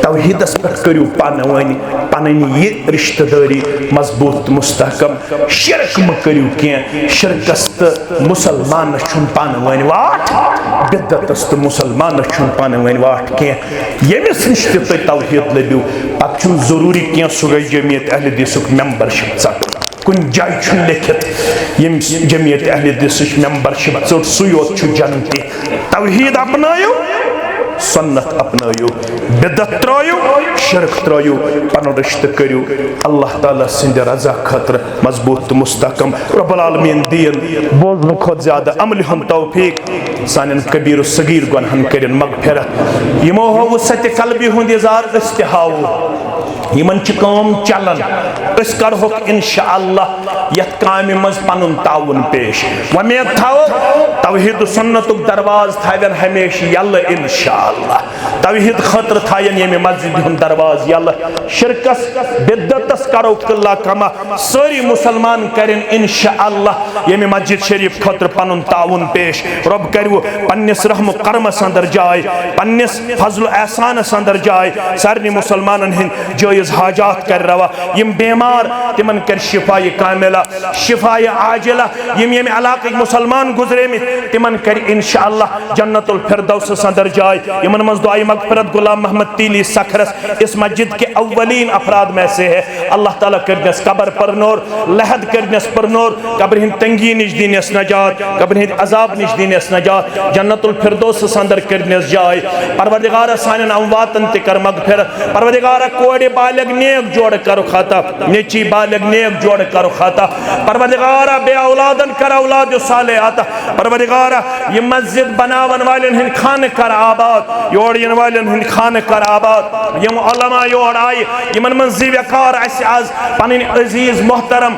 तौहीदस पर करियो पानवनी पननी ये रिश्तेदारी मजबूत मुस्तहकम, शिरक म करियो के शिरकस त मुसलमान छुन पानवनी वाट, बिदअतस त मुसलमान छुन पानवनी वाट के यमिस निश त तौहीद लबियो पत छु जरूरी के सुगै जमीयत अहले हदीसुक मेंबरशिप च कुन जाय छु लिखित यम जमीयत अहले हदीस मेंबरशिप च सुयोत छु जन्नती तौहीद अपनायो, सुन्नत अपनायो, बिदअत त्रयो, शिरक त्रयो, पन रिश्ते करियो अल्लाह ताला सिंद रजा खतर मजबूत मुस्तहकम। रब्बुल आलमीन दीन बोलने खुद ज्यादा अमल हम तौफीक सानन कबीर सगीर गुनाहन करिन मगफिरत। यमो हो सत्य कल्बी हुंद इज़हार इस्तिहाओ यमन काम चलन अस करहोक इंशाअल्लाह यत कामि मज पनुन ताउन पेश वमेद थाओ तौहीद सुन्नतुक दरवाज थावन हमेश यल्ल इंशाअल्लाह तौहीद खतर थायन यमे मस्जिद हुन दरवाज यल्ल शिरकस बिदअतस करो कल्ला कमा सारी मुसलमान करें इंशाअल्लाह यमे मस्जिद शरीफ खतर पनुन ताउन पेश रब करू पन्निस रहम करमस अंदर जाय पन्निस फजल एहसान अंदर जाय सारे मुसलमानन हिन जायज हाजात कर रवा यम बीमार तिमन कर शिफाए कामिला शिफाए आजिला यम यम इलाके मुसलमान गुजरे में तिमन कर इंशाअल्लाह जन्नतुल फिरदौस अंदर जाय यमन मज दुआई मगफिरत गुलाम मोहम्मद तीली सखरस इस मस्जिद के अव्वलीन अफराद में से है। अल्लाह ताला करनस कब्र पर नूर लहद करनस पर नूर कब्र हिंद तंगी निश दीनस नजात कब्र हिंद अजाब निश दीनस नजात जन्नतुल फिरदौस अंदर करनस जाय परवरदिगार सानन अमवातन ते कर मगफिरत परवरदिगार कोड़े बालग नेक जोड़ करो खाता नेची बालग नेक जोड़ करो खाता परवरदिगार बे औलादन कर औलाद सालेहात परवरदिगार ये मस्जिद बनावन वाले हिंद खान कर आबाद योड़ यन वाले हिंद खान कर आबाद यम उलमा योड़ आए यमन मन ज़िव्यकार अस आज पन अजीज मोहतरम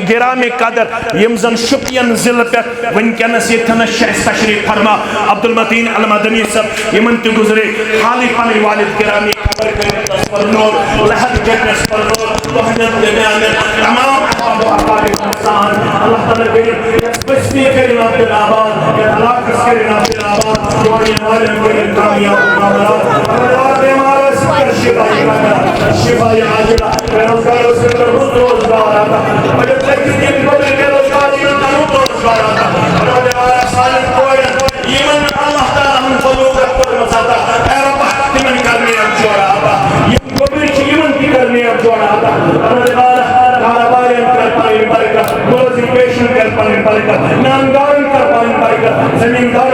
गिरामी कदर यम जन शुपियन जिले पे वनकनस यथनस तशरीफ फरमा अब्दुल मतीन अल मदनी सब यमन ते गुजरे हाली पन वालिद गिरामी पर नूर लहद जन्नत पर नूर मोहम्मद दरमियान तमाम अहबाब इंसान अल्लाह ताला के बस्ती करीम अब्दुल आबाद या अल्लाह करीम अब्दुल आबाद जोड़ी वाले के कामयाब मामला बीमार सकर शिफा आजिला बेरोजगार से रोजगार आता बड़े तकलीफ को बेरोजगारी में रोजगार आता और सालन कोई यमन अल्लाह ताला हम को लोग पर मसाता है रब तिमन करने जोड़ा आता यमन की करने जोड़ा आता परवरदिगार कारोबार कर पाए बरकत मोटिवेशन कर पाए बरकत नामदार कर पाए बरकत जमींदार